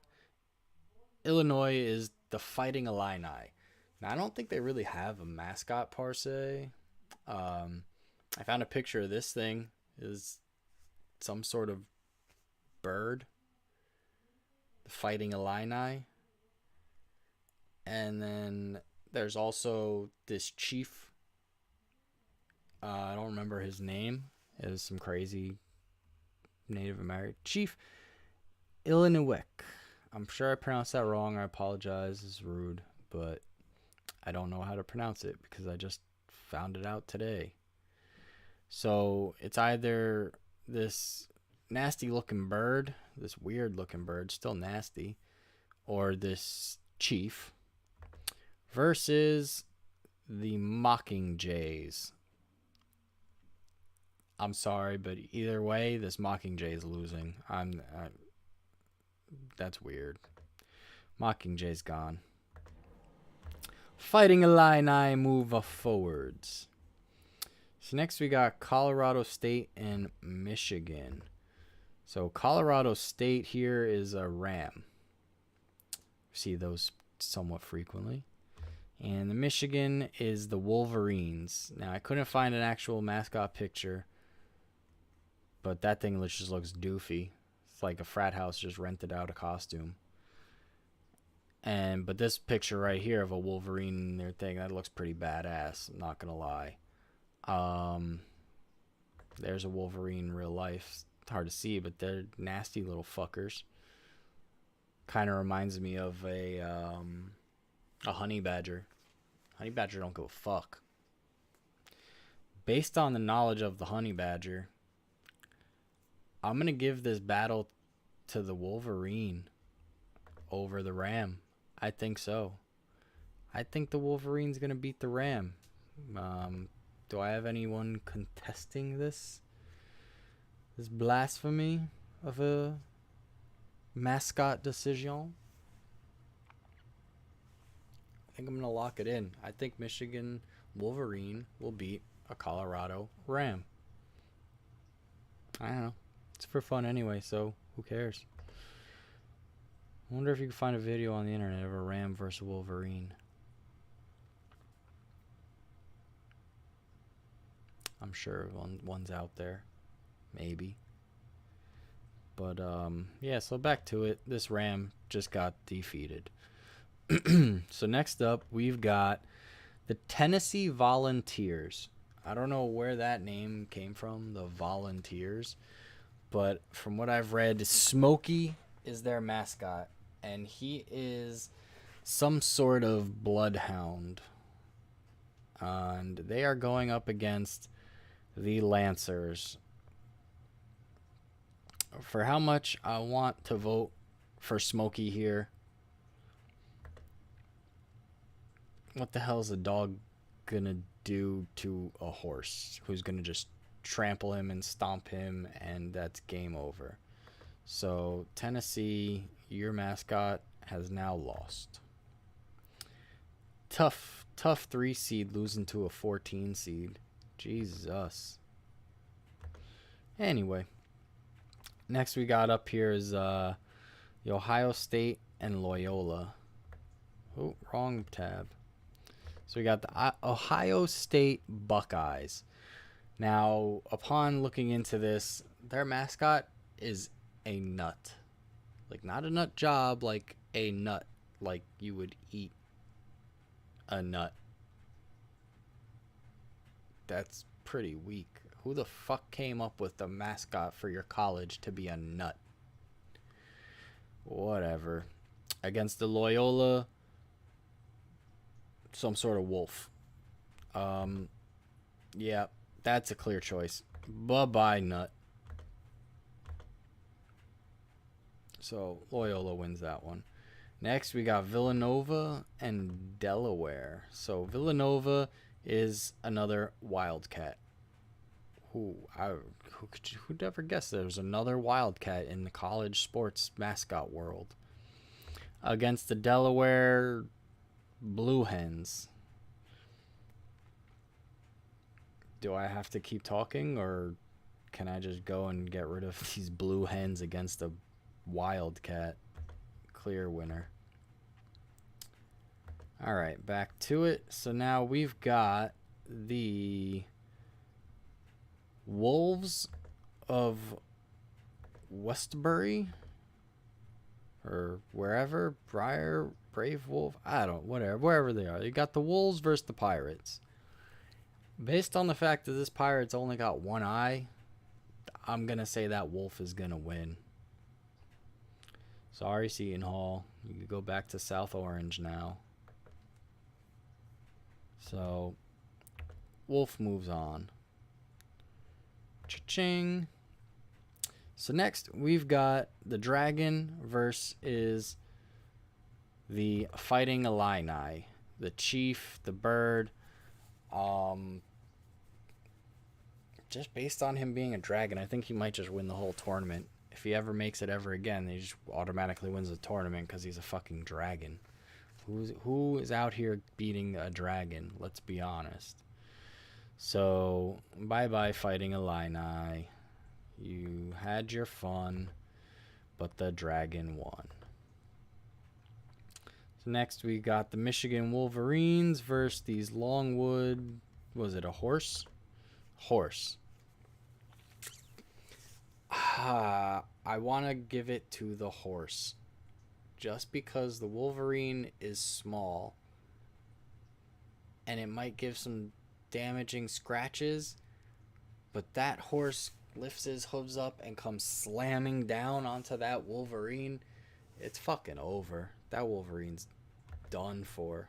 Illinois is the Fighting Illini. Now, I don't think they really have a mascot per se. I found a picture of this thing. Is some sort of bird. The Fighting Illini. And then there's also this chief. I don't remember his name. It was some crazy Native American Chief Illiniwek. I'm sure I pronounced that wrong. I apologize. It's rude, but I don't know how to pronounce it because I just found it out today. So it's either this nasty looking bird, this weird looking bird, still nasty, or this chief versus the Mockingjays. I'm sorry, but either way, this Mockingjay is losing. That's weird. Mockingjay's gone. Fighting Illini move forwards. So next we got Colorado State and Michigan. So Colorado State here is a ram. See those somewhat frequently. And the Michigan is the Wolverines. Now I couldn't find an actual mascot picture, but that thing just looks doofy. It's like a frat house just rented out a costume. But this picture right here of a Wolverine in their thing, that looks pretty badass. I'm not gonna lie. There's a Wolverine in real life. It's hard to see, but they're nasty little fuckers. Kind of reminds me of a honey badger. Honey badger don't give a fuck. Based on the knowledge of the honey badger, I'm going to give this battle to the Wolverine over the ram. I think so. I think the Wolverine's going to beat the ram. Do I have anyone contesting this? This blasphemy of a mascot decision? I think I'm going to lock it in. I think Michigan Wolverine will beat a Colorado Ram. I don't know. It's for fun anyway, so who cares? I wonder if you can find a video on the internet of a Ram versus Wolverine. I'm sure one's out there. Maybe. But, yeah, so back to it. This Ram just got defeated. So next up, we've got the Tennessee Volunteers. I don't know where that name came from, the Volunteers. But from what I've read, Smokey is their mascot. And he is some sort of bloodhound. And they are going up against the Lancers. For how much I want to vote for Smokey here. What the hell is a dog gonna do to a horse who's gonna just trample him and stomp him, and that's game over? So Tennessee, your mascot has now lost. Tough 3 seed losing to a 14 seed. Jesus. Anyway, next we got up here is the Ohio State and Loyola. Oh, wrong tab. So we got the Ohio State Buckeyes. Now, upon looking into this, their mascot is a nut. Like, not a nut job, like a nut. Like you would eat a nut. That's pretty weak. Who the fuck came up with the mascot for your college to be a nut? Whatever. Against the Loyola, some sort of wolf. Yeah, that's a clear choice. Bye-bye, nut. So Loyola wins that one. Next, we got Villanova and Delaware. So Villanova is another Wildcat. Who'd ever guess there was another Wildcat in the college sports mascot world? Against the Delaware Blue Hens. Do I have to keep talking, or can I just go and get rid of these Blue Hens against a Wildcat? Clear winner. All right, back to it. So now we've got the Wolves of Westbury, or wherever, Brave Wolf, I don't, whatever, wherever they are. You got the Wolves versus the Pirates. Based on the fact that this Pirates only got one eye, I'm going to say that Wolf is going to win. Sorry, Seton Hall. You can go back to South Orange now. So, Wolf moves on. Cha-ching. So next, we've got the Dragon versus the Fighting Illini. The Chief, the Bird. Just based on him being a dragon, I think he might just win the whole tournament. If he ever makes it ever again, he just automatically wins the tournament because he's a fucking dragon. Who is out here beating a dragon? Let's be honest. So, bye-bye, Fighting Illini. You had your fun, but the dragon won. So next we got the Michigan Wolverines versus these Longwood... Was it a horse? Horse. I want to give it to the horse. Just because the Wolverine is small. And it might give some damaging scratches. But that horse lifts his hooves up and comes slamming down onto that Wolverine. It's fucking over. That Wolverine's done for.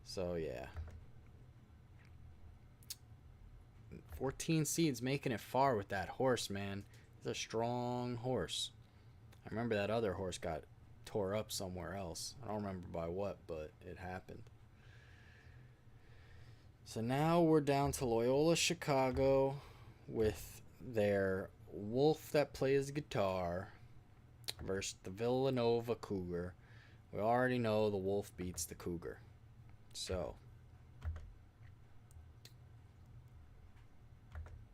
So, yeah. 14 seeds making it far with that horse, man. It's a strong horse. I remember that other horse got tore up somewhere else. I don't remember by what, but it happened. So now we're down to Loyola Chicago with their wolf that plays guitar versus the Villanova Cougar. We already know the wolf beats the cougar. So,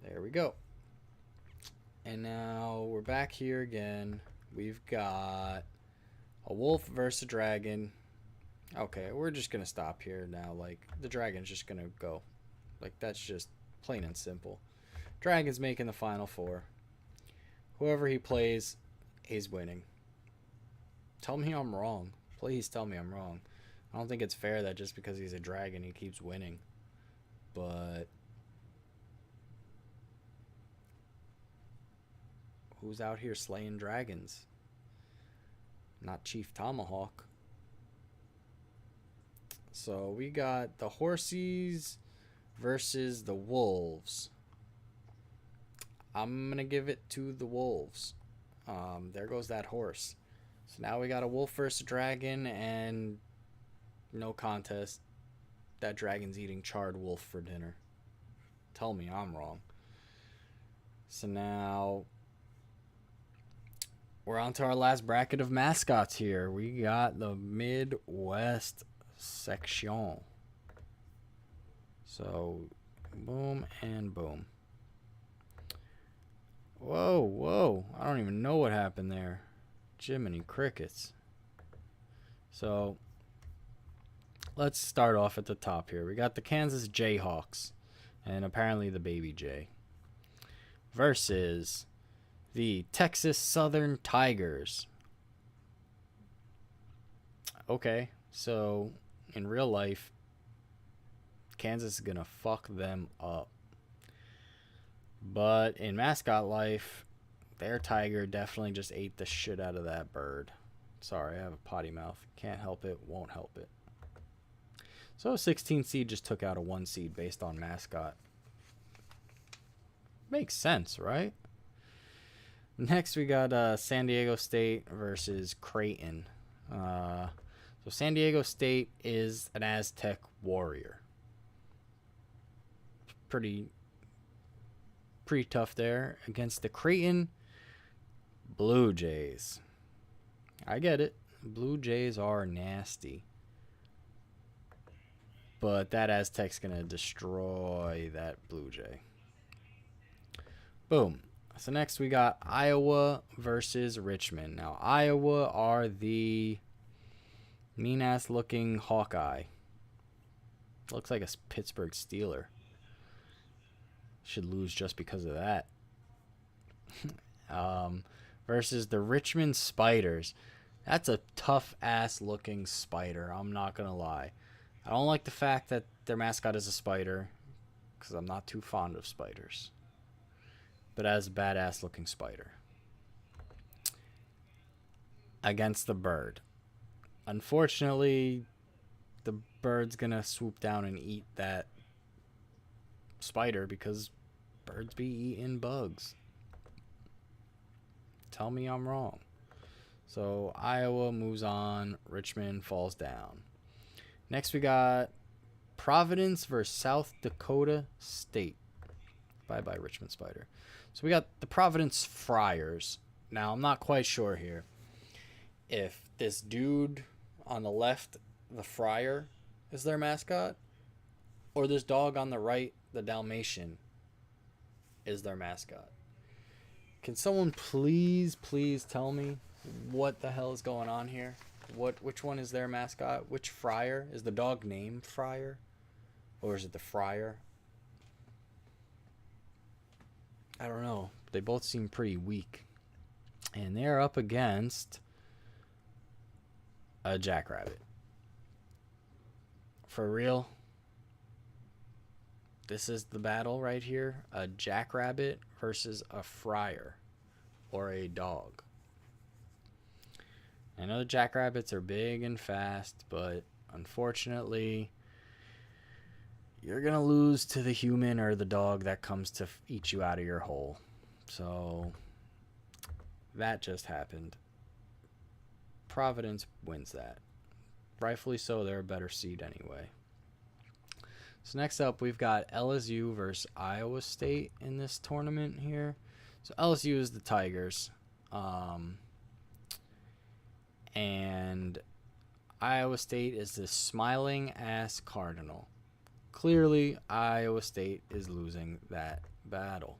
there we go. And now we're back here again. We've got a wolf versus a dragon. Okay, we're just going to stop here now. Like, the dragon's just going to go. Like, that's just plain and simple. Dragon's making the final four. Whoever he plays, he's winning. Tell me I'm wrong. Please tell me I'm wrong. I don't think it's fair that just because he's a dragon, he keeps winning. But who's out here slaying dragons? Not Chief Tomahawk. So we got the horsies versus the wolves. I'm going to give it to the wolves. There goes that horse. So now we got a wolf versus a dragon, and no contest. That dragon's eating charred wolf for dinner. Tell me I'm wrong. So now we're on to our last bracket of mascots here. We got the Midwest section. So boom and boom. Whoa, whoa. I don't even know what happened there. Jiminy crickets. So let's start off at the top here. We got the Kansas Jayhawks and apparently the Baby J versus the Texas Southern Tigers. Okay, so in real life, Kansas is going to fuck them up. But in mascot life, their tiger definitely just ate the shit out of that bird. Sorry, I have a potty mouth. Can't help it, won't help it. So a 16 seed just took out a 1 seed based on mascot. Makes sense, right? Next, we got San Diego State versus Creighton. So San Diego State is an Aztec warrior. Pretty tough there against the Creighton Blue Jays. I get it. Blue Jays are nasty. But that Aztec's going to destroy that Blue Jay. Boom. So next we got Iowa versus Richmond. Now, Iowa are the mean-ass looking Hawkeye. Looks like a Pittsburgh Steeler. Should lose just because of that. Versus the Richmond Spiders. That's a tough-ass looking spider. I'm not going to lie. I don't like the fact that their mascot is a spider because I'm not too fond of spiders. But as a badass looking spider. Against the bird. Unfortunately, the bird's going to swoop down and eat that spider because birds be eating bugs. Tell me I'm wrong. So Iowa moves on. Richmond falls down. Next we got Providence versus South Dakota State. Bye-bye, Richmond Spider. So we got the Providence Friars. Now, I'm not quite sure here if this dude on the left, the Friar, is their mascot, or this dog on the right, the Dalmatian, is their mascot. Can someone please tell me what the hell is going on here? Which one is their mascot? Which Friar? Is the dog named Friar? Or is it the Friar? I don't know. They both seem pretty weak. And they're up against a Jackrabbit. For real? This is the battle right here. A Jackrabbit versus a Friar. Or a dog. I know the Jackrabbits are big and fast, but unfortunately, you're going to lose to the human or the dog that comes to eat you out of your hole. So that just happened. Providence wins that. Rightfully so, they're a better seed anyway. So next up, we've got LSU versus Iowa State in this tournament here. So LSU is the Tigers. And Iowa State is the smiling ass Cardinal. Clearly, Iowa State is losing that battle.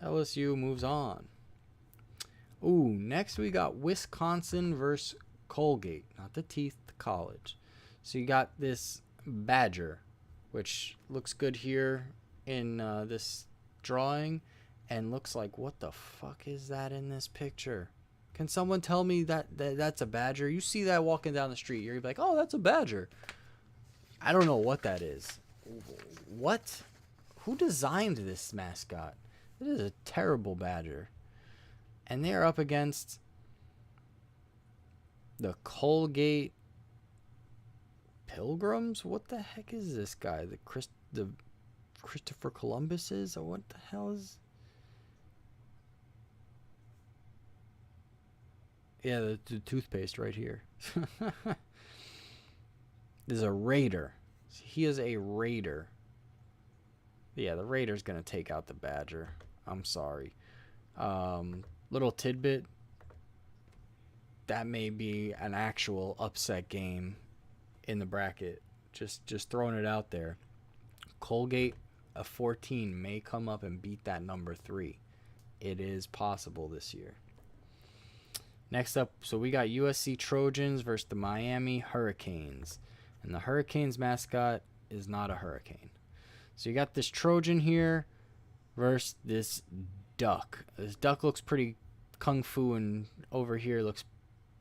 LSU moves on. Ooh, next we got Wisconsin versus Colgate. Not the teeth, the college. So you got this Badger, which looks good here in this drawing. And looks like, what the fuck is that in this picture? Can someone tell me that's a badger? You see that walking down the street, you're like, oh, that's a badger. I don't know what that is. What? Who designed this mascot? It is a terrible badger. And they're up against the Colgate Pilgrims? What the heck is this guy? The Christopher Columbus is? Or what the hell is... Yeah, the toothpaste right here. There's a raider. He is a raider. Yeah, the raider's going to take out the badger. I'm sorry. Little tidbit. That may be an actual upset game in the bracket. Just throwing it out there. Colgate, a 14, may come up and beat that number 3. It is possible this year. Next up, so we got USC Trojans versus the Miami Hurricanes. And the Hurricanes mascot is not a hurricane. So you got this Trojan here versus this duck. This duck looks pretty kung fu, and over here looks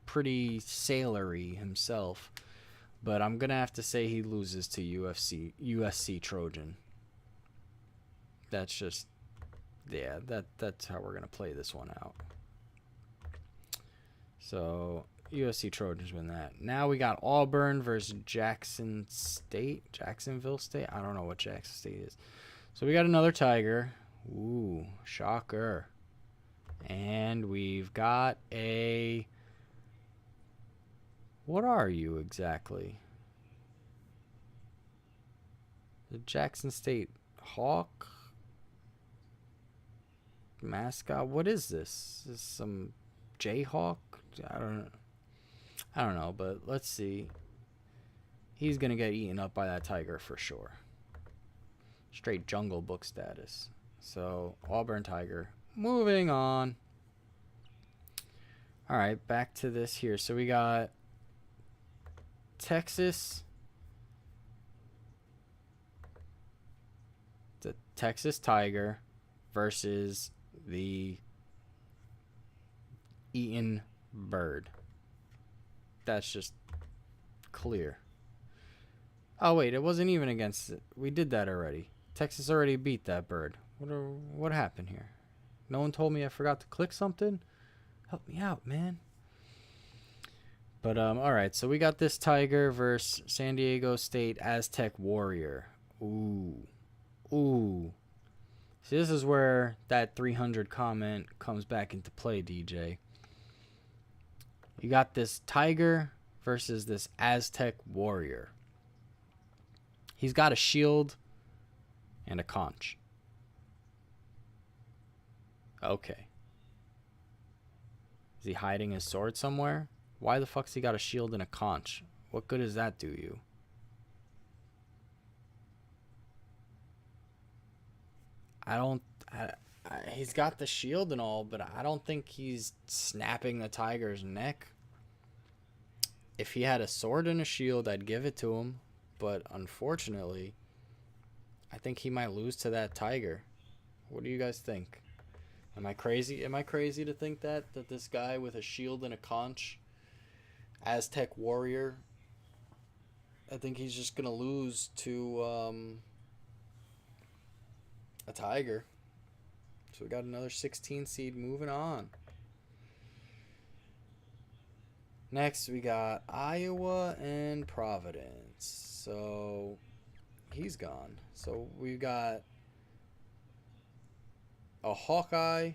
pretty sailory himself. But I'm going to have to say he loses to USC Trojan. That's just, yeah, that's how we're going to play this one out. So USC Trojans win that. Now we got Auburn versus Jacksonville State. I don't know what Jackson State is. So we got another Tiger. Ooh, shocker. And we've got a... What are you exactly? The Jackson State Hawk mascot. What is this? Is this some Jayhawk? I don't know, but let's see. He's gonna get eaten up by that tiger for sure. Straight Jungle Book status. So Auburn Tiger. Moving on. All right, back to this here. So we got Texas. The Texas Tiger versus the Eaton Bird. That's just clear. Oh wait, it wasn't even against it. We did that already. Texas already beat that bird. What happened here? No one told me I forgot to click something? Help me out, man. But all right, so we got this Tiger versus San Diego State Aztec Warrior. Ooh. See, this is where that 300 comment comes back into play, DJ. You got this Tiger versus this Aztec Warrior. He's got a shield and a conch. Okay. Is he hiding his sword somewhere? Why the fuck's he got a shield and a conch? What good does that do you? He's got the shield and all, but I don't think he's snapping the tiger's neck. If he had a sword and a shield, I'd give it to him. But unfortunately, I think he might lose to that tiger. What do you guys think? Am I crazy? Am I crazy to think that this guy with a shield and a conch, Aztec Warrior, I think he's just going to lose to a tiger. So we got another 16 seed moving on. Next, we got Iowa and Providence. So he's gone. So we got a Hawkeye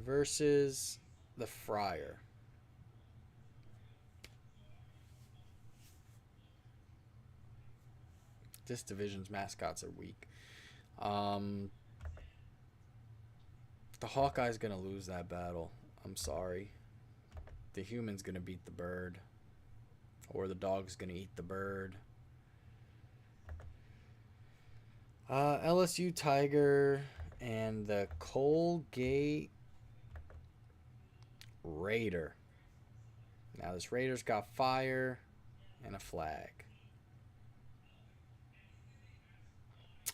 versus the Friar. This division's mascots are weak. Um, the Hawkeye's gonna lose that battle. I'm sorry. The human's gonna beat the bird, or the dog's gonna eat the bird. LSU Tiger and the Colgate Raider. Now this Raider's got fire and a flag.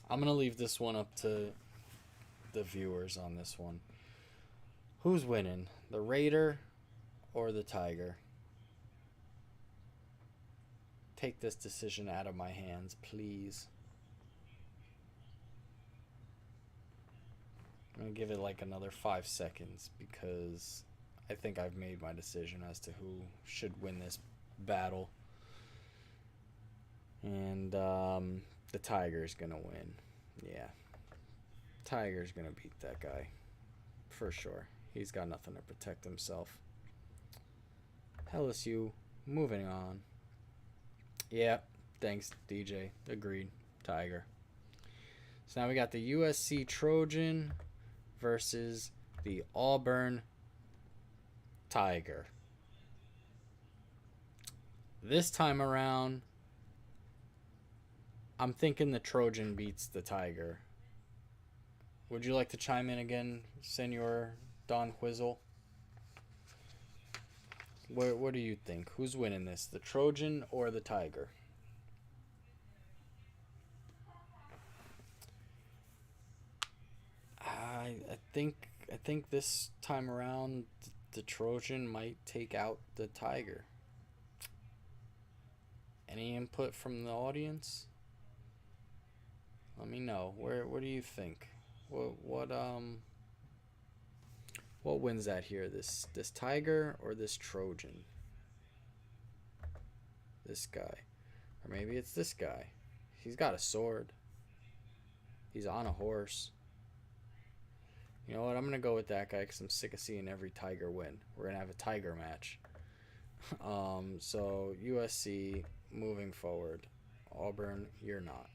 I'm gonna leave this one up to the viewers on this one. Who's winning, the Raider or the Tiger? Take this decision out of my hands, please. I'm going to give it like another 5 seconds because I think I've made my decision as to who should win this battle. And the Tiger's going to win. Yeah. Tiger's going to beat that guy. For sure. He's got nothing to protect himself. LSU, moving on. Yeah, thanks, DJ. Agreed. Tiger. So now we got the USC Trojan versus the Auburn Tiger. This time around, I'm thinking the Trojan beats the Tiger. Would you like to chime in again, Senor Don Quizzle? What do you think? Who's winning this, the Trojan or the Tiger? I think this time around the Trojan might take out the Tiger. Any input from the audience? Let me know. What do you think? What wins that here? This Tiger or this Trojan? This guy. Or maybe it's this guy. He's got a sword. He's on a horse. You know what? I'm going to go with that guy because I'm sick of seeing every Tiger win. We're going to have a Tiger match. So USC moving forward. Auburn, you're not.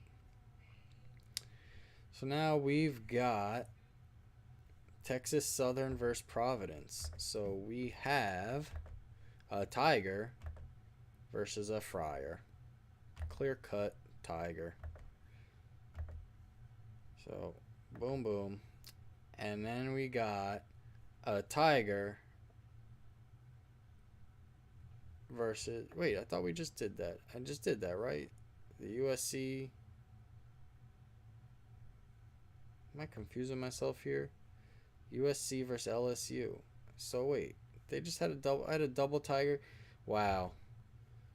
So now we've got Texas Southern versus Providence. So we have a Tiger versus a Friar. Clear cut Tiger. So boom, boom. And then we got a Tiger versus... Wait, I thought we just did that. I just did that, right? The USC... Am I confusing myself here? USC versus LSU. So wait, they just had a double Tiger? Wow.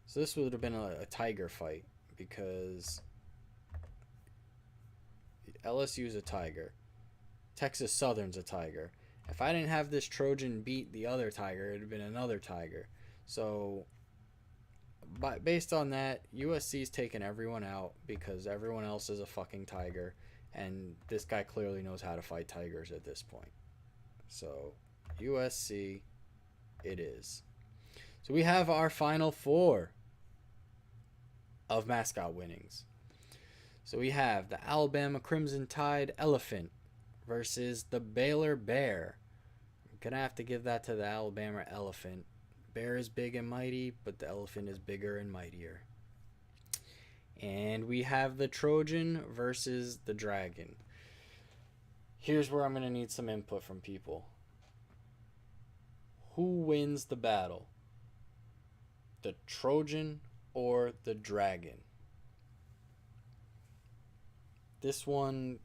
So this would have been a Tiger fight because LSU's a Tiger. Texas Southern's a Tiger. If I didn't have this Trojan beat the other Tiger, it would have been another Tiger. So, based on that, USC's taking everyone out because everyone else is a fucking Tiger. And this guy clearly knows how to fight Tigers at this point. So, USC, it is. So, we have our final four of mascot winnings. So, we have the Alabama Crimson Tide Elephant versus the Baylor Bear. I'm going to have to give that to the Alabama Elephant. Bear is big and mighty, but the elephant is bigger and mightier. And we have the Trojan versus the Dragon. Here's where I'm going to need some input from people. Who wins the battle? The Trojan or the Dragon? This one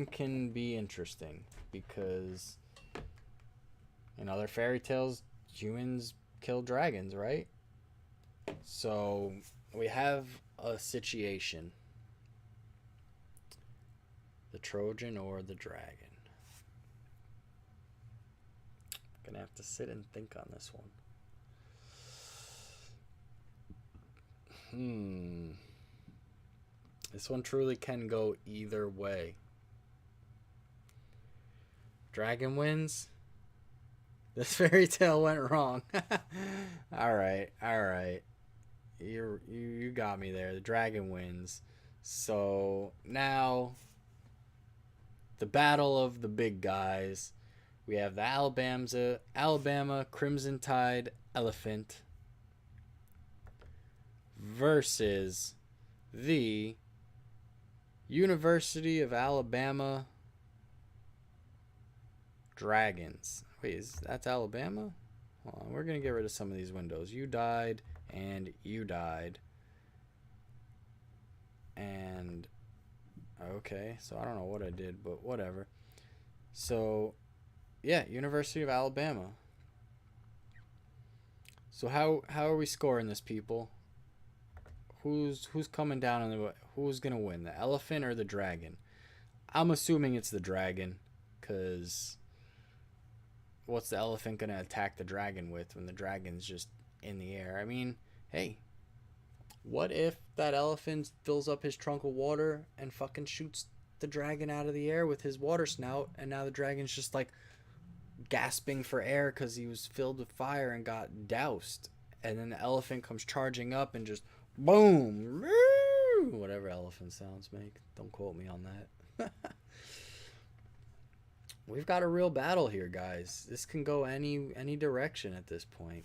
can be interesting because in other fairy tales, humans kill dragons, right? So we have a situation. The Trojan or the Dragon? Gonna have to sit and think on this one. This one truly can go either way. Dragon wins. This fairy tale went wrong. All right, all right. You got me there. The dragon wins. So now the battle of the big guys. We have the Alabama Crimson Tide Elephant versus the University of Alabama Dragons. Wait, that's Alabama? Hold on, we're going to get rid of some of these windows. You died, and you died. And, okay, so I don't know what I did, but whatever. So, yeah, University of Alabama. So how are we scoring this, people? Who's coming down on the, who's going to win, the elephant or the dragon? I'm assuming it's the dragon, because what's the elephant going to attack the dragon with when the dragon's just in the air? I mean, hey, what if that elephant fills up his trunk of water and fucking shoots the dragon out of the air with his water snout, and now the dragon's just like gasping for air because he was filled with fire and got doused, and then the elephant comes charging up and just boom, whatever elephant sounds make. Don't quote me on that. We've got a real battle here, guys. This can go any direction at this point.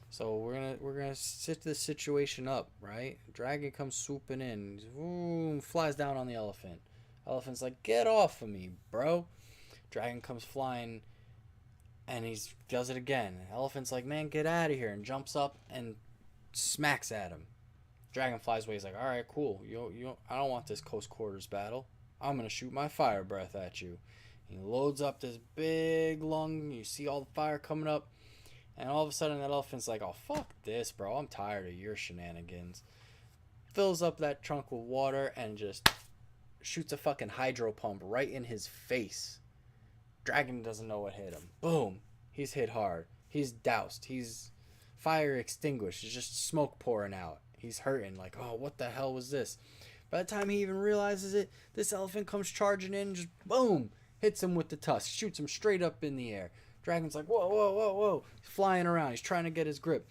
So we're gonna sit this situation up, right? Dragon comes swooping in, boom, flies down on the elephant. Elephant's like, get off of me, bro. Dragon comes flying, and he does it again. Elephant's like, man, get out of here, and jumps up and smacks at him. Dragon flies away. He's like, all right, cool. I don't want this close quarters battle. I'm gonna shoot my fire breath at you. He loads up this big lung. You see all the fire coming up. And all of a sudden, that elephant's like, oh, fuck this, bro. I'm tired of your shenanigans. Fills up that trunk with water and just shoots a fucking hydro pump right in his face. Dragon doesn't know what hit him. Boom. He's hit hard. He's doused. He's fire extinguished. There's just smoke pouring out. He's hurting. Like, oh, what the hell was this? By the time he even realizes it, this elephant comes charging in, just boom, hits him with the tusk, shoots him straight up in the air. Dragon's like, whoa, whoa, whoa, whoa. He's flying around. He's trying to get his grip.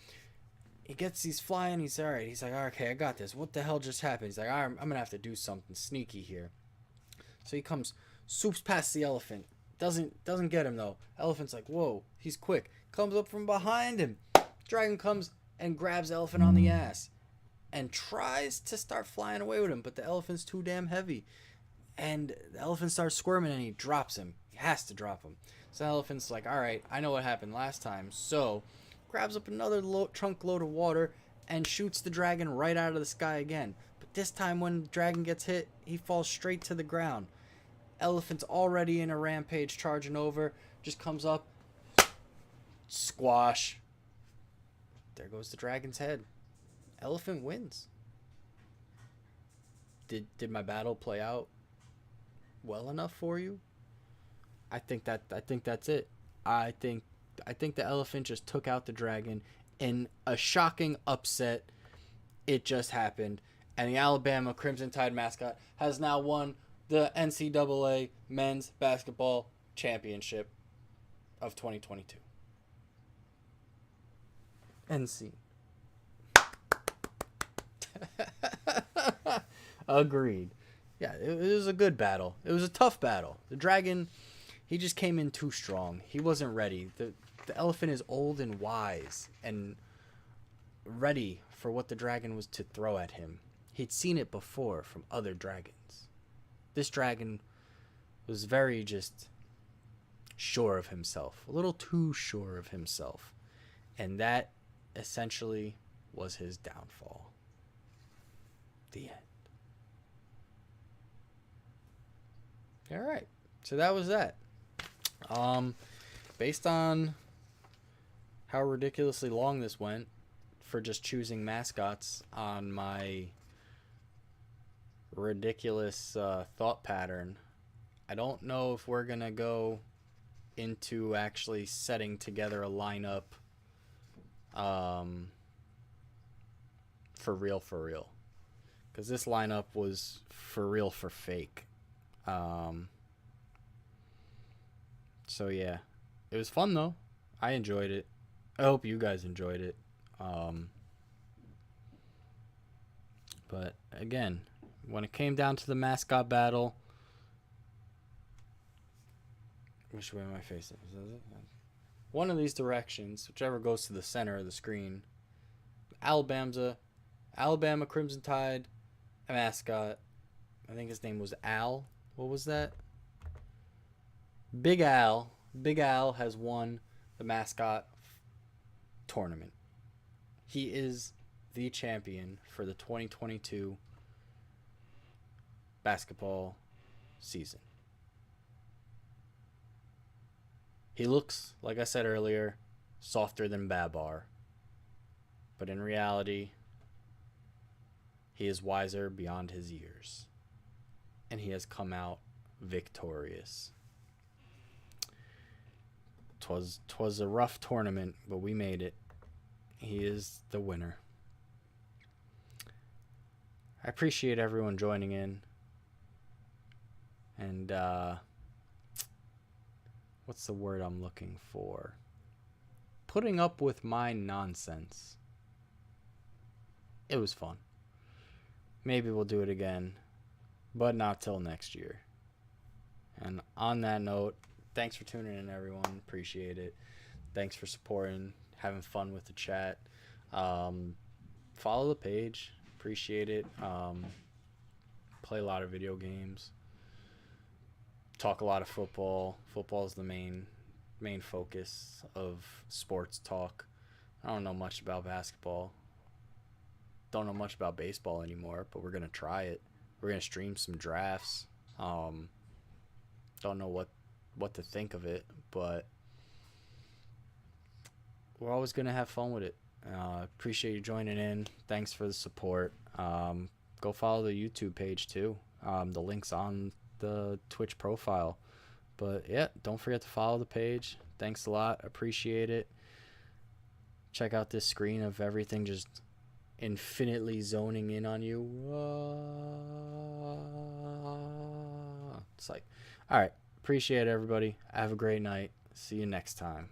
He's flying. He's all right. He's like, okay, I got this. What the hell just happened? He's like, I'm going to have to do something sneaky here. So he comes, swoops past the elephant. Doesn't get him, though. Elephant's like, whoa, he's quick. Comes up from behind him. Dragon comes and grabs the elephant on the ass and tries to start flying away with him, but the elephant's too damn heavy. And the elephant starts squirming, and he drops him. He has to drop him. So the elephant's like, all right, I know what happened last time. So grabs up another trunk load of water and shoots the dragon right out of the sky again. But this time when the dragon gets hit, he falls straight to the ground. Elephant's already in a rampage, charging over, just comes up, squash. There goes the dragon's head. Elephant wins. Did my battle play out well enough for you? I think that's it. I think the elephant just took out the dragon in a shocking upset. It just happened, and the Alabama Crimson Tide mascot has now won the NCAA men's basketball championship of 2022. NC. Agreed. Yeah, it was a good battle. It was a tough battle. The dragon, he just came in too strong. He wasn't ready. The elephant is old and wise and ready for what the dragon was to throw at him. He'd seen it before from other dragons. This dragon was very just sure of himself. A little too sure of himself. And that essentially was his downfall. The end. All right. So that was that. Based on how ridiculously long this went for just choosing mascots on my ridiculous thought pattern, I don't know if we're going to go into actually setting together a lineup for real. because this lineup was for real for fake. So yeah, it was fun though. I enjoyed it. I hope you guys enjoyed it. But again, when it came down to the mascot battle, which way am I facing? One of these directions, whichever goes to the center of the screen. Alabama Crimson Tide, a mascot. I think his name was Al. What was that? Big Al. Big Al has won the mascot tournament. He is the champion for the 2022 basketball season. He looks, like I said earlier, softer than Babar. But in reality, he is wiser beyond his years. And he has come out victorious. 'Twas a rough tournament, but we made it. He is the winner. I appreciate everyone joining in. And what's the word I'm looking for? Putting up with my nonsense. It was fun. Maybe we'll do it again, but not till next year. And on that note, thanks for tuning in, everyone. Appreciate it. Thanks for supporting, having fun with the chat. Follow the page. Appreciate it. Play a lot of video games. Talk a lot of football. Football is the main focus of sports talk. I don't know much about basketball. Don't know much about baseball anymore, but we're gonna try it. We're gonna stream some drafts. Don't know what to think of it, but we're always gonna have fun with it. Appreciate you joining in. Thanks for the support. Go follow the YouTube page too. The link's on the Twitch profile. But yeah, don't forget to follow the page. Thanks a lot. Appreciate it. Check out this screen of everything just infinitely zoning in on you. It's like, all right. Appreciate it, everybody. Have a great night. See you next time.